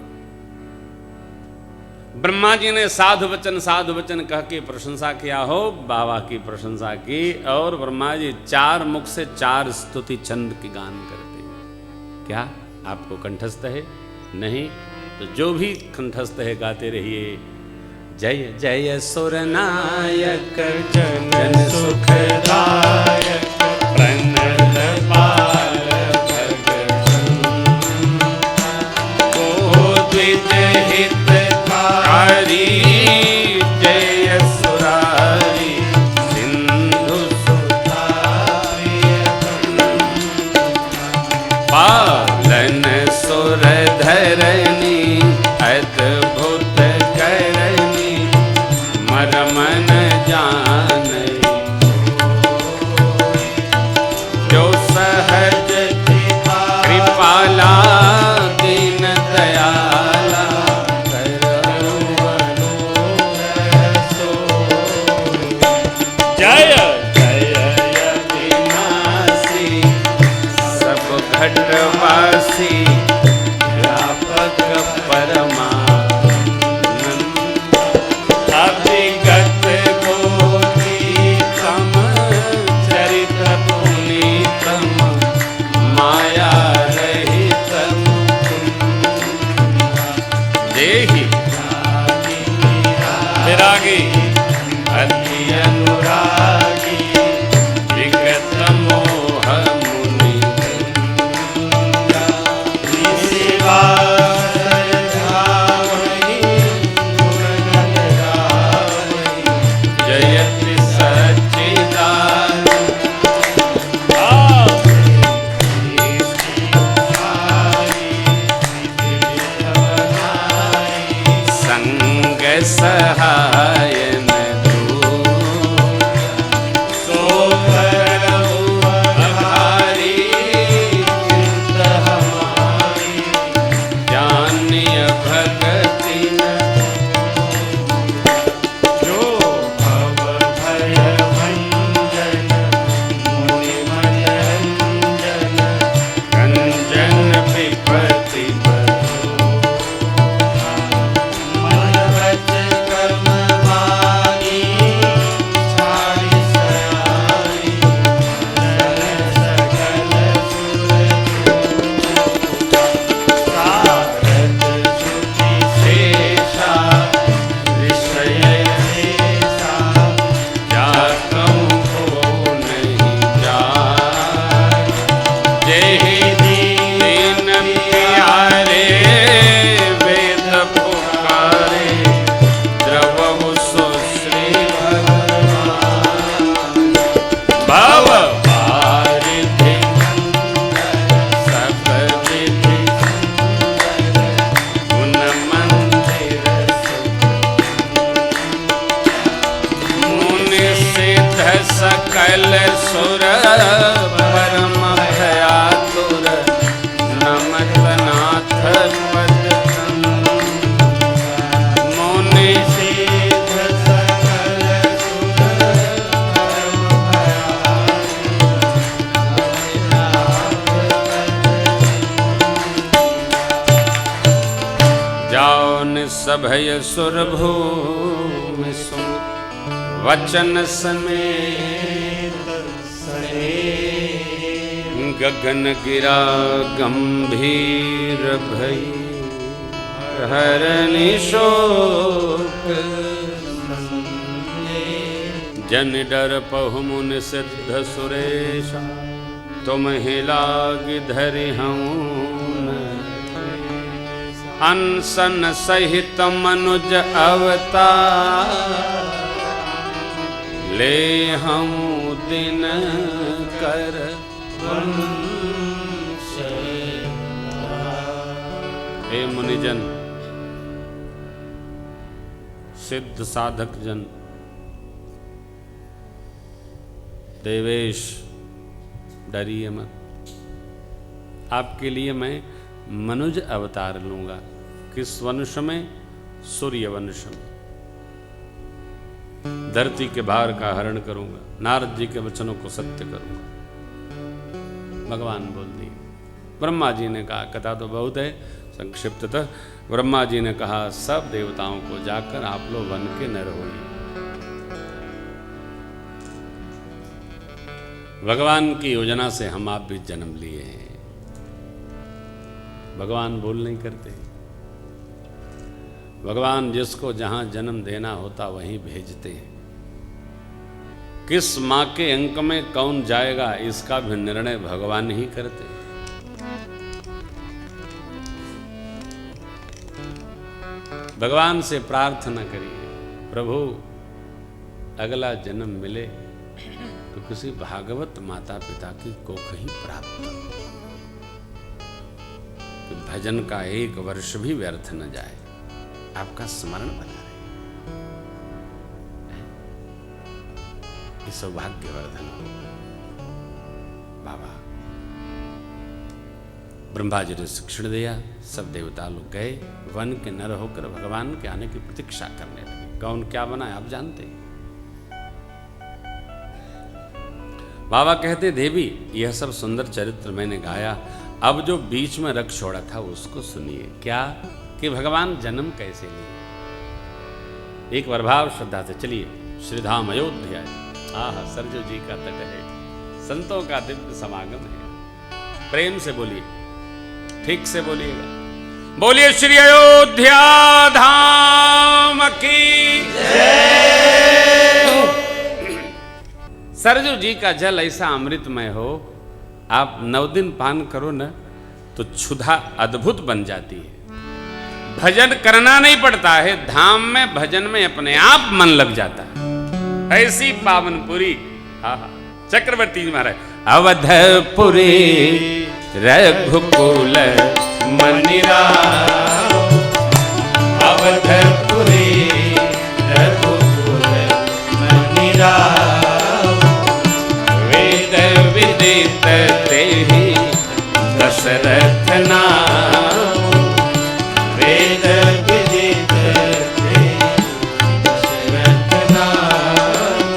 ब्रह्मा जी ने साधु वचन कह के प्रशंसा किया हो, बाबा की प्रशंसा की, और ब्रह्मा जी 4 मुख से 4 स्तुति छंद की गान करते हैं। क्या आपको कंठस्थ है? नहीं तो जो भी कंठस्थ है गाते रहिए। जय जय सुरनायक जन सुखदायक प्रणत पाल द्विज हितकारी, जय सुरारी सिंधु पालन सुर धरणी, अद्भुत करणी मरमन जान, जो सहज कृपाला दीन दयाला, जय जय अविनाशी सब घटवासी, व्यापक परमानंद, अभिगत गोपीतम चरित पुनीतम, माया रहितम देहि विरागी, अति अनुरागी, विगत मोह मुनि, जयति सच्चिदानंद संग सहायन सकल सुर परम भयातुर, नमत नाथ पद मुनि सिद्ध सकल सुर परम भयातुर, जाओ निसभय सुर भूमि सुन, वचन समेत गगन गिरा गंभीर भई, हरनि शोक जन डर पहु मुनि सिद्ध सुरेशा, तुम ही लाग धरि हूँ अनसन सहित मनुज अवतार, ले हम दिन कर हे मुनिजन, सिद्ध साधक जन, देवेश डरिए मत, आपके लिए मैं मनुज अवतार लूंगा। किस वंश में? सूर्य वंश में। धरती के भार का हरण करूंगा, नारद जी के वचनों को सत्य करूंगा। भगवान बोल दिए। ब्रह्मा जी ने कहा कथा तो बहुत है, संक्षिप्ततः ब्रह्मा जी ने कहा सब देवताओं को जाकर आप लोग वन के न रहोगे। भगवान की योजना से हम आप भी जन्म लिए हैं। भगवान भूल नहीं करते। भगवान जिसको जहां जन्म देना होता वहीं भेजते हैं। किस मां के अंक में कौन जाएगा इसका भी निर्णय भगवान ही करते हैं। भगवान से प्रार्थना करिए, प्रभु अगला जन्म मिले तो किसी भागवत माता पिता की कोख ही प्राप्त हो, कि भजन का एक वर्ष भी व्यर्थ न जाए, आपका स्मरण बना रहे, ये सौभाग्यवर्धन हो। बाबा ब्रह्मा जी ने शिक्षण दिया, सब देवता लोग गए, वन के नर होकर भगवान के आने की प्रतीक्षा करने लगे। कौन क्या बना आप जानते हैं। बाबा कहते देवी यह सब सुंदर चरित्र मैंने गाया, अब जो बीच में रख छोड़ा था उसको सुनिए। क्या कि भगवान जन्म कैसे लिए। एक बार भाव श्रद्धा से चलिए। श्रीधाम अयोध्या, आह सरजू जी का तट है, संतों का दिव्य समागम है। प्रेम से बोलिए, ठीक से बोलिएगा। बोलिए श्री अयोध्या धाम की जय। सरजू जी का जल ऐसा अमृतमय हो, आप 9 दिन पान करो न तो क्षुधा अद्भुत बन जाती है। भजन करना नहीं पड़ता है, धाम में भजन में अपने आप मन लग जाता है। ऐसी पावनपुरी, हाँ हाँ चक्रवर्ती जी महाराज। अवधपुरी रघुकुल मनिरा, अवधपुरी रघुकुल मनिरा, वेद विदित तेहि दशरथ नाम, वेद विदित तेहि दशरथ नाम,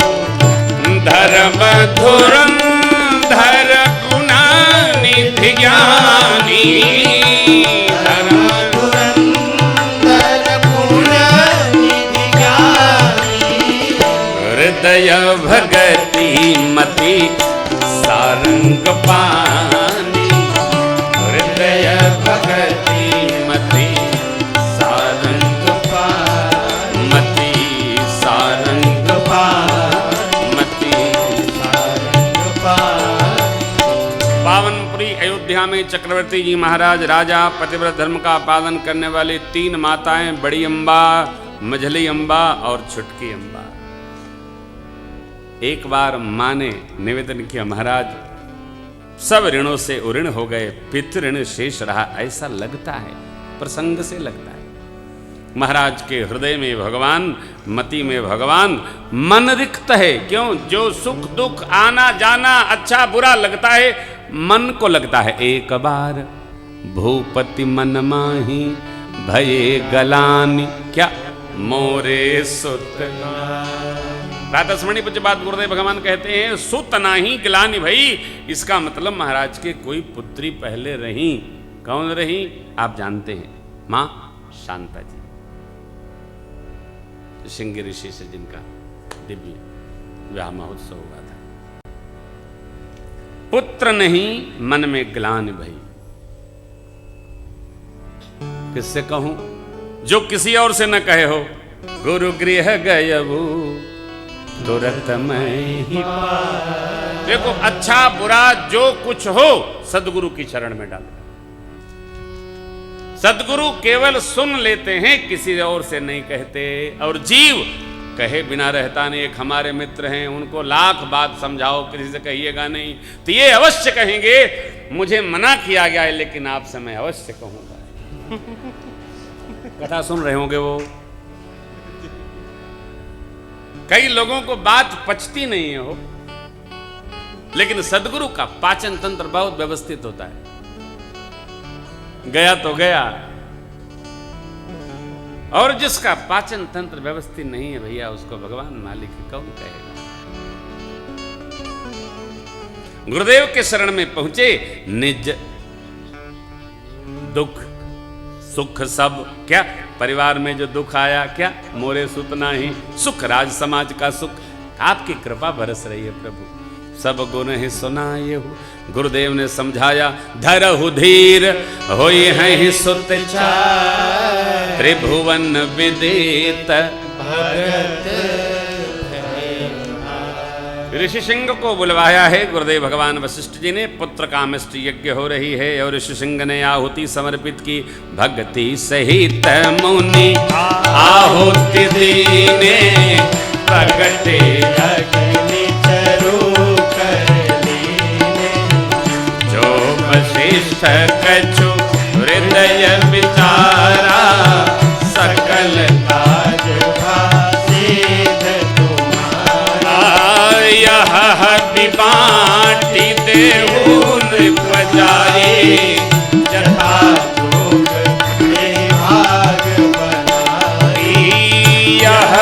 धर्म धुरंधर गुणानिधि ज्ञानी, धर्म धुरंधर गुणानिधि ज्ञानी, हृदय भगति मति सारंग पानी, हृदय भगति मति सारंग पानी, मति सारंग पानी, मति सारंग पानी। पावनपुरी अयोध्या में चक्रवर्ती जी महाराज राजा पतिव्रत धर्म का पालन करने वाले 3 माताएं, बड़ी अम्बा, मझली अम्बा और छुटकी अम्बा। एक बार मां ने निवेदन किया, महाराज सब ऋणों से उऋण हो गए, पितृ ऋण शेष रहा, ऐसा लगता है, प्रसंग से लगता है। महाराज के हृदय में भगवान, मति में भगवान, मन रिक्त है। क्यों? जो सुख दुख आना जाना अच्छा बुरा लगता है, मन को लगता है। एक बार भूपति मन माही भये गलानी, क्या मोरे सुत। प्रातस्मरणीय पूज्य बात गुरुदेव भगवान कहते हैं सुत नाही गिलानी भई। इसका मतलब महाराज के कोई पुत्री पहले रही। कौन रही? आप जानते हैं, मां शांता जी, सिंह ऋषि से जिनका दिव्य विवाह महोत्सव हुआ था। पुत्र नहीं मन में ग्लानि भई। किससे कहूं? जो किसी और से न कहे हो। गुरु गृह गयबू तुरंत मैं ही पाया। देखो अच्छा बुरा जो कुछ हो सदगुरु की शरण में डालो। सदगुरु केवल सुन लेते हैं, किसी और से नहीं कहते। और जीव कहे बिना रहता नहीं। एक हमारे मित्र हैं, उनको लाख बात समझाओ, किसी से कहिएगा नहीं, तो ये अवश्य कहेंगे मुझे मना किया गया है लेकिन आपसे मैं अवश्य कहूंगा। कथा सुन रहे होंगे वो। कई लोगों को बात पचती नहीं है हो, लेकिन सदगुरु का पाचन तंत्र बहुत व्यवस्थित होता है। गया तो गया, और जिसका पाचन तंत्र व्यवस्थित नहीं है भैया, उसको भगवान मालिक कौन कहेगा। गुरुदेव के शरण में पहुंचे, निज दुख सुख सब क्या, परिवार में जो दुख आया क्या, मोरे सुत नाही सुख, राज समाज का सुख, आपकी कृपा बरस रही है प्रभु। सब गुण ही सुनाए हो, गुरुदेव ने समझाया, धरहु धीर होई है ही सुत चार, त्रिभुवन विदित ऋषि सिंह को बुलवाया है गुरुदेव भगवान वशिष्ठ जी ने। पुत्र कामिष्ट यज्ञ हो रही है और ऋषि सिंह ने आहुति समर्पित की। भक्ति सहित मुनि आहुति दीने, प्रगटे अग्नि चरु कर लीने, जो वशिष्ठ कछु हृदय विचारा, सकल काज भासित तुम्हारा, यह बाटी देहून बजाए, जथा जोग ये भाग बनाई, यह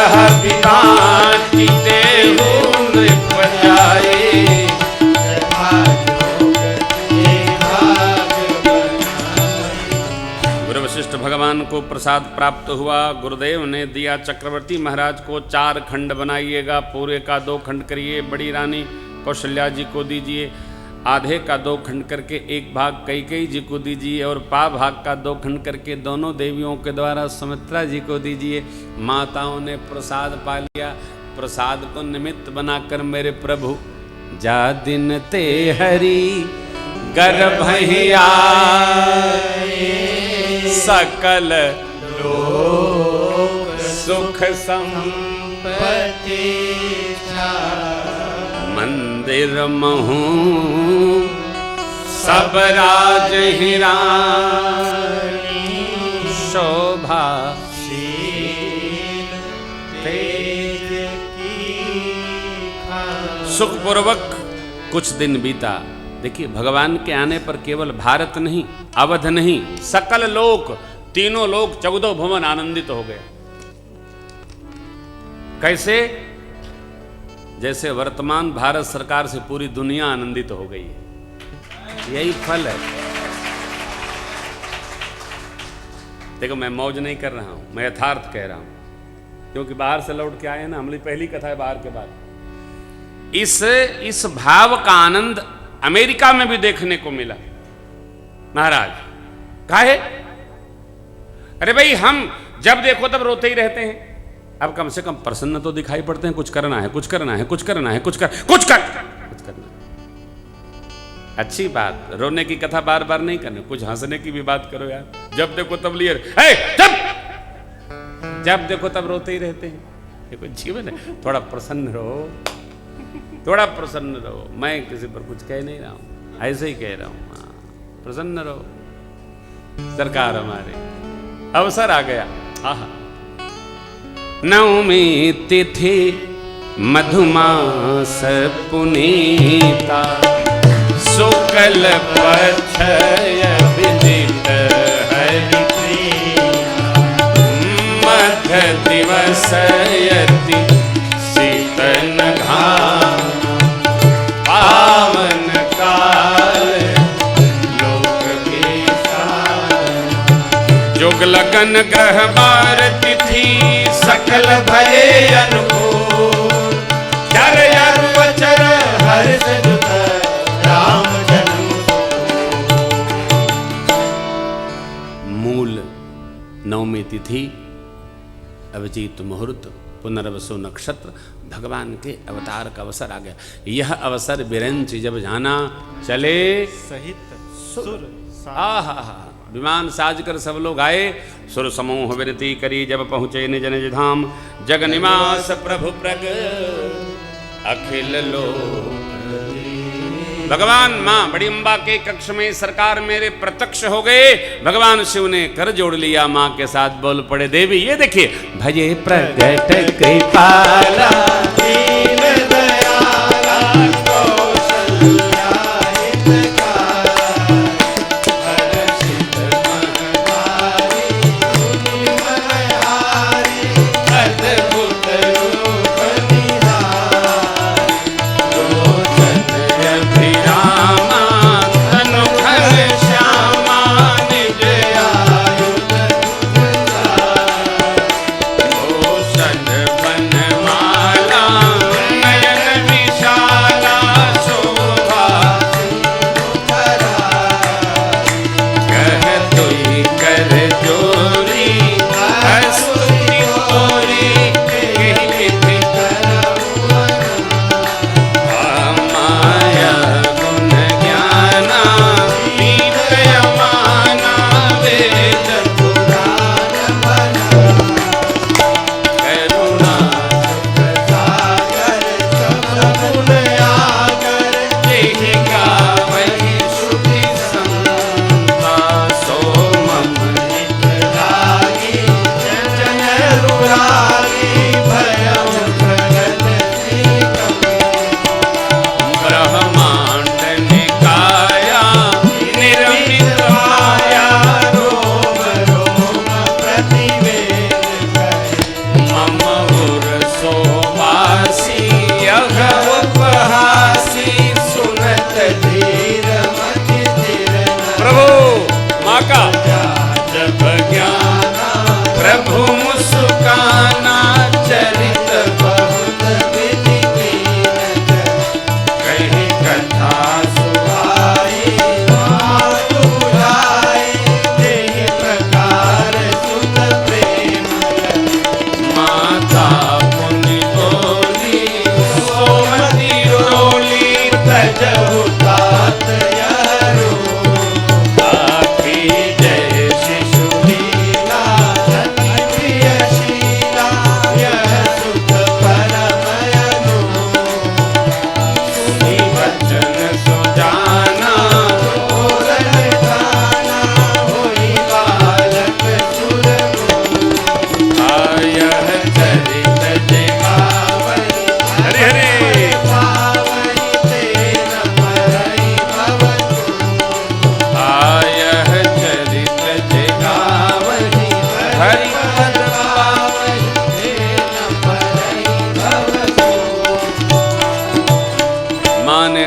बाटी देहून बजाए, जथा जोग ये भाग बनाई। गुरु वशिष्ठ भगवान को प्रसाद प्राप्त हुआ। गुरुदेव ने दिया चक्रवर्ती महाराज को 4 खंड बनाइएगा, पूरे का 2 खंड करिए, बड़ी रानी कौशल्या जी को दीजिए, आधे का 2 खंड करके 1 भाग कैकेयी जी को दीजिए, और पा भाग का 2 खंड करके दोनों देवियों के द्वारा सुमित्रा जी को दीजिए। माताओं ने प्रसाद पा लिया। प्रसाद को निमित्त बनाकर मेरे प्रभु जा दिन ते हरि गर्भ ही आए, सकल लोक सुख संपत्ति मंदिर महू सब राज हिरानी, शोभा शील तेज की खान। सुखपूर्वक कुछ दिन बीता। देखिए भगवान के आने पर केवल भारत नहीं, अवध नहीं, सकल लोक, तीनों लोक 14 भुवन आनंदित हो गए। कैसे? जैसे वर्तमान भारत सरकार से पूरी दुनिया आनंदित हो गई है। यही फल है। देखो मैं मौज नहीं कर रहा हूं, मैं यथार्थ कह रहा हूं, क्योंकि बाहर से लौट के आए हैं ना, हमारी पहली कथा है बाहर के बाद। इस भाव का आनंद अमेरिका में भी देखने को मिला। महाराज काहे? अरे भाई हम जब देखो तब रोते ही रहते हैं, अब कम से कम प्रसन्न तो दिखाई पड़ते हैं। कुछ करना है, कुछ करना है, कुछ करना है, कुछ करना। अच्छी बात, रोने की कथा बार बार नहीं करनी, कुछ हंसने की भी बात करो यार। जब देखो तब लिए जब देखो तब रोते ही रहते हैं, ये कोई जीवन है? थोड़ा प्रसन्न रहो, थोड़ा प्रसन्न रहो। मैं किसी पर कुछ कह नहीं रहा हूं, ऐसे ही कह रहा हूं। हाँ, प्रसन्न रहो। सरकार हमारे अवसर आ गया। आहा, नवमी तिथि मधुमास पुनीता, शुक्ल पक्ष विदित हरि मध्य दिवस यति शीतन घाम, पावन काल लोक विशाल, जुग लगन ग्रह बार तिथि सकल भये अनुकूल, चर वचर हर्ष जुत राम जन्म। मूल नवमी तिथि, अभिजीत मुहूर्त, पुनर्वसु नक्षत्र, भगवान के अवतार का अवसर आ गया। यह अवसर बिरंच जब जाना चले सहित सुर आहा, विमान साज कर सब लोग आए। सुर समूह विनती करी जब पहुँचे निज निज धाम, जग निवास प्रभु प्रग अखिल लोक। भगवान माँ बड़ी अम्बा के कक्ष में सरकार मेरे प्रत्यक्ष हो गए। भगवान शिव ने कर जोड़ लिया, माँ के साथ बोल पड़े देवी। ये देखिए, भजे प्रगट कृपाला दीन दयाला कौशल्या हितकारी, हर्षित महतारी मुनि मनहारी, अद्भुत रूप निहारी, लोचन अभिरामा तनु घन श्यामा, निज आयुध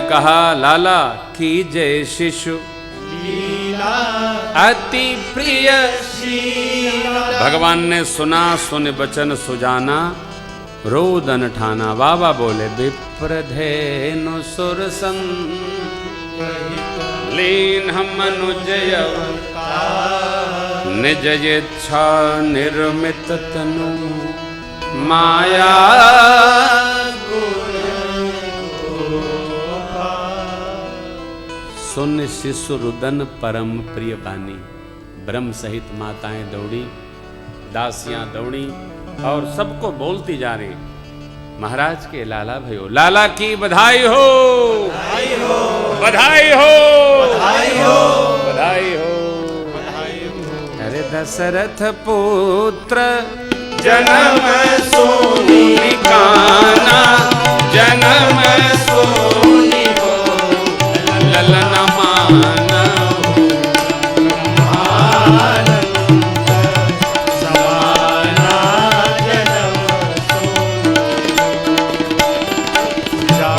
कहा लाला की जय शिशु लीला अति प्रिय शीला भगवान ने सुना सुन बचन सुजाना रोदन ठाना। बाबा बोले विप्रधेनु सुरसन लीन हम अनुजय निज इच्छा निर्मित तनु माया सुन शिशु रुदन परम प्रिय बानी। ब्रह्म सहित माताएं दौड़ी, दासियां दौड़ी और सबको बोलती जा रही महाराज के लाला भयो लाला की बधाई हो, बधाई हो, बधाई हो, बधाई हो, बधाई हो। बधाई हो। अरे दशरथ पुत्र जन्म सोनी काना जन्म सोनी हो ललन मान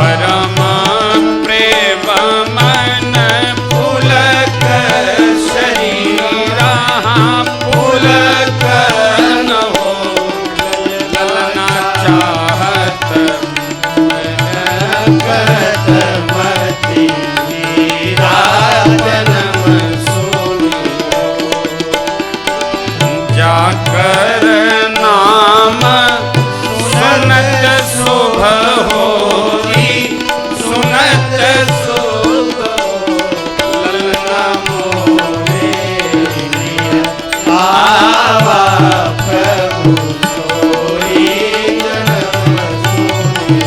परमा प्रेम मन पुलक शरीरा पुलक न हो ललना चाहत करतमति मीरा जन्म सोनी जाकर नाम सुनत शुभ होगी सुनत शुभ ललना मोरे आवा प्रभु सोई जन्म सोनी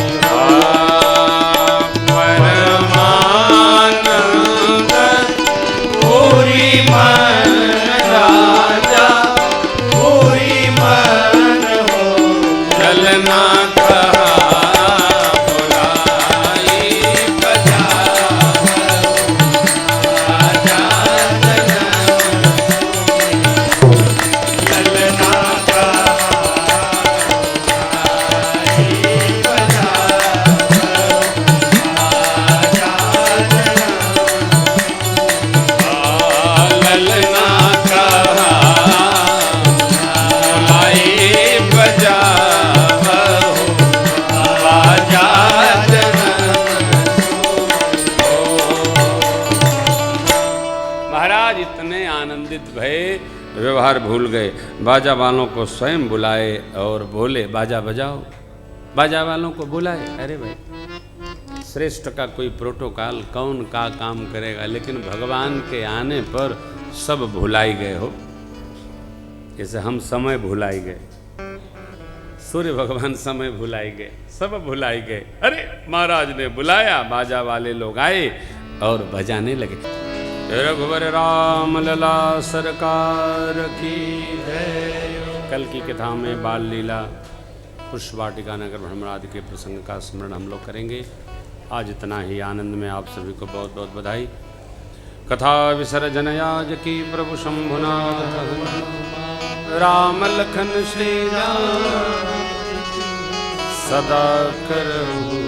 परमानंद पूरी मन राजा पूरी मन हो चलना कहा बुलाई बजा राजा चलना का ललना कहा बुलाई बजा बाजा महाराज इतने आनंदित भये व्यवहार भूल गए। बाजा वालों को स्वयं बुलाए और बोले बाजा बजाओ। बाजा वालों को बुलाए। अरे भाई श्रेष्ठ का कोई प्रोटोकॉल कौन का काम करेगा, लेकिन भगवान के आने पर सब भुलाई गए हो। जैसे हम समय भुलाई गए, सूर्य भगवान समय भुलाई गए, सब भुलाई गए। अरे महाराज ने बुलाया, बाजा वाले लोग आए और बजाने लगे। रघुवर राम लला सरकार की जय। कल की कथा में बाल लीला, पुष्प वाटिका नगर भ्रमण आदि के प्रसंग का स्मरण हम लोग करेंगे। आज इतना ही। आनंद में आप सभी को बहुत बहुत बधाई। कथा विसर्जन आज की प्रभु शंभुनाथ राम लखन श्री राम सदा करहु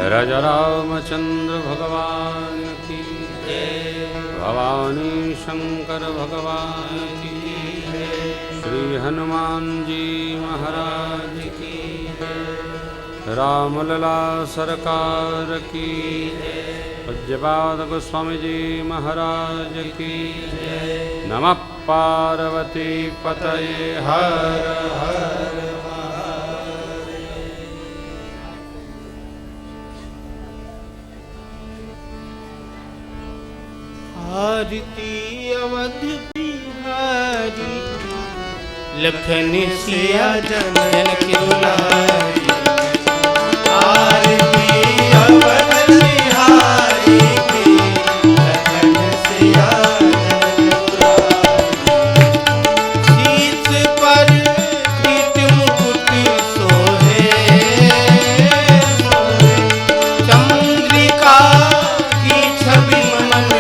राजा रामचंद्र भगवान की जय। भवानी शंकर भगवान की जय। श्री हनुमान जी महाराज की जय। रामलला सरकार की जय। पूज्यपाद गोस्वामी जी महाराज की जय। नमः पार्वती पतये हर हर। आरती अवध बिहारी लखन सिया जन की दुलारी। आरती अवध बिहारी की लखन सिया जन दुलारी। शीश पर पीठ मुकुट सोहे चंद्रिका की छवि मन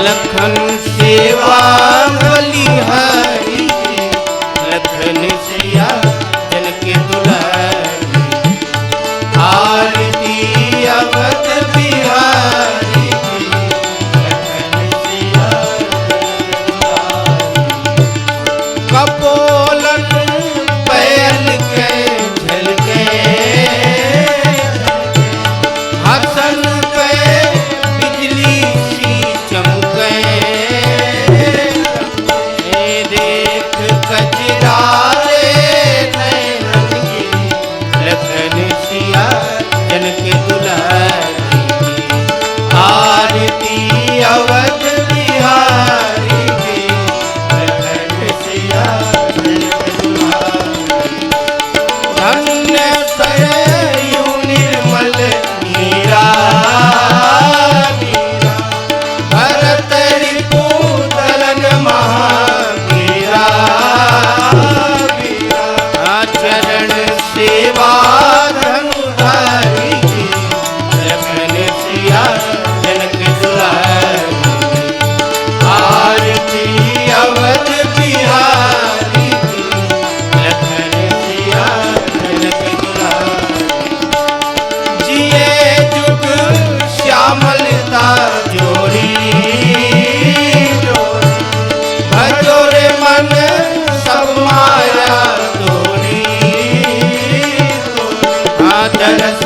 लखन सेवा बलिहारी।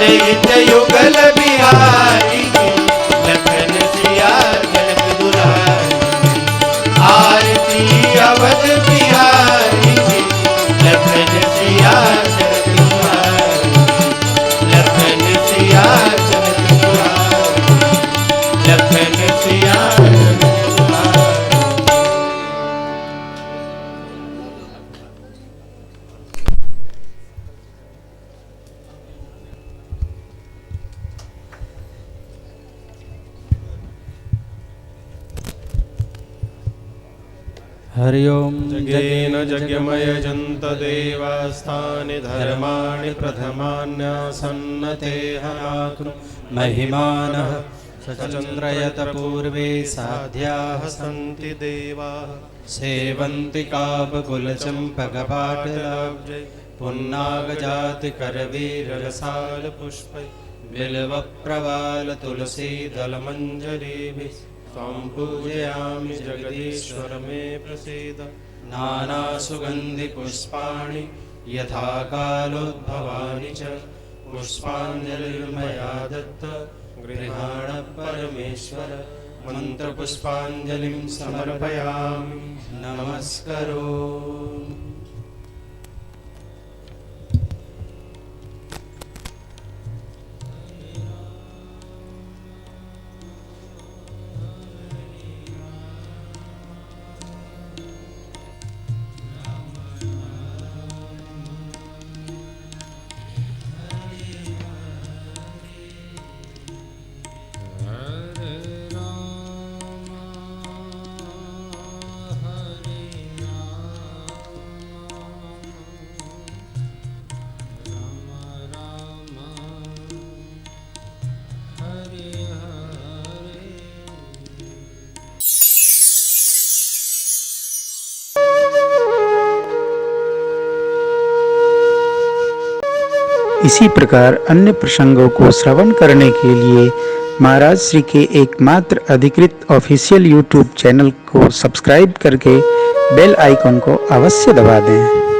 जय युगल बिहारी की लखन सिया जनक दुलारी आरती अवध बिहारी की लखन सिया जनक दुलारी लखन सिया जनक दुलारी लखन सिया जनक दुलारी। हरि ओम जगेन जगमयजन्त देवास्तानि धर्माणि प्रथमान्यासन्नतेहनाकृ महिमानः सचन्द्रयत पूर्वे साध्याः सन्ति देवाः सेवन्ति कापकुलचम्पकपाटलाब्जै पुन्नागजातिकरवीररसालपुष्पै बिल्वप्रवालतुलसीदलमञ्जरीभिः त्वां पूजयामि जगदीश्वर मे प्रसीद। नानासुगन्धिपुष्पाणि यथा कालोद्भवानि च पुष्पाञ्जलिर्मया दत्त गृहाण परमेश्वर मन्त्रपुष्पाञ्जलिं समर्पयामि नमस्करोमि। इसी प्रकार अन्य प्रसंगों को श्रवण करने के लिए महाराज श्री के एकमात्र अधिकृत ऑफिशियल यूट्यूब चैनल को सब्सक्राइब करके बेल आइकन को अवश्य दबा दें।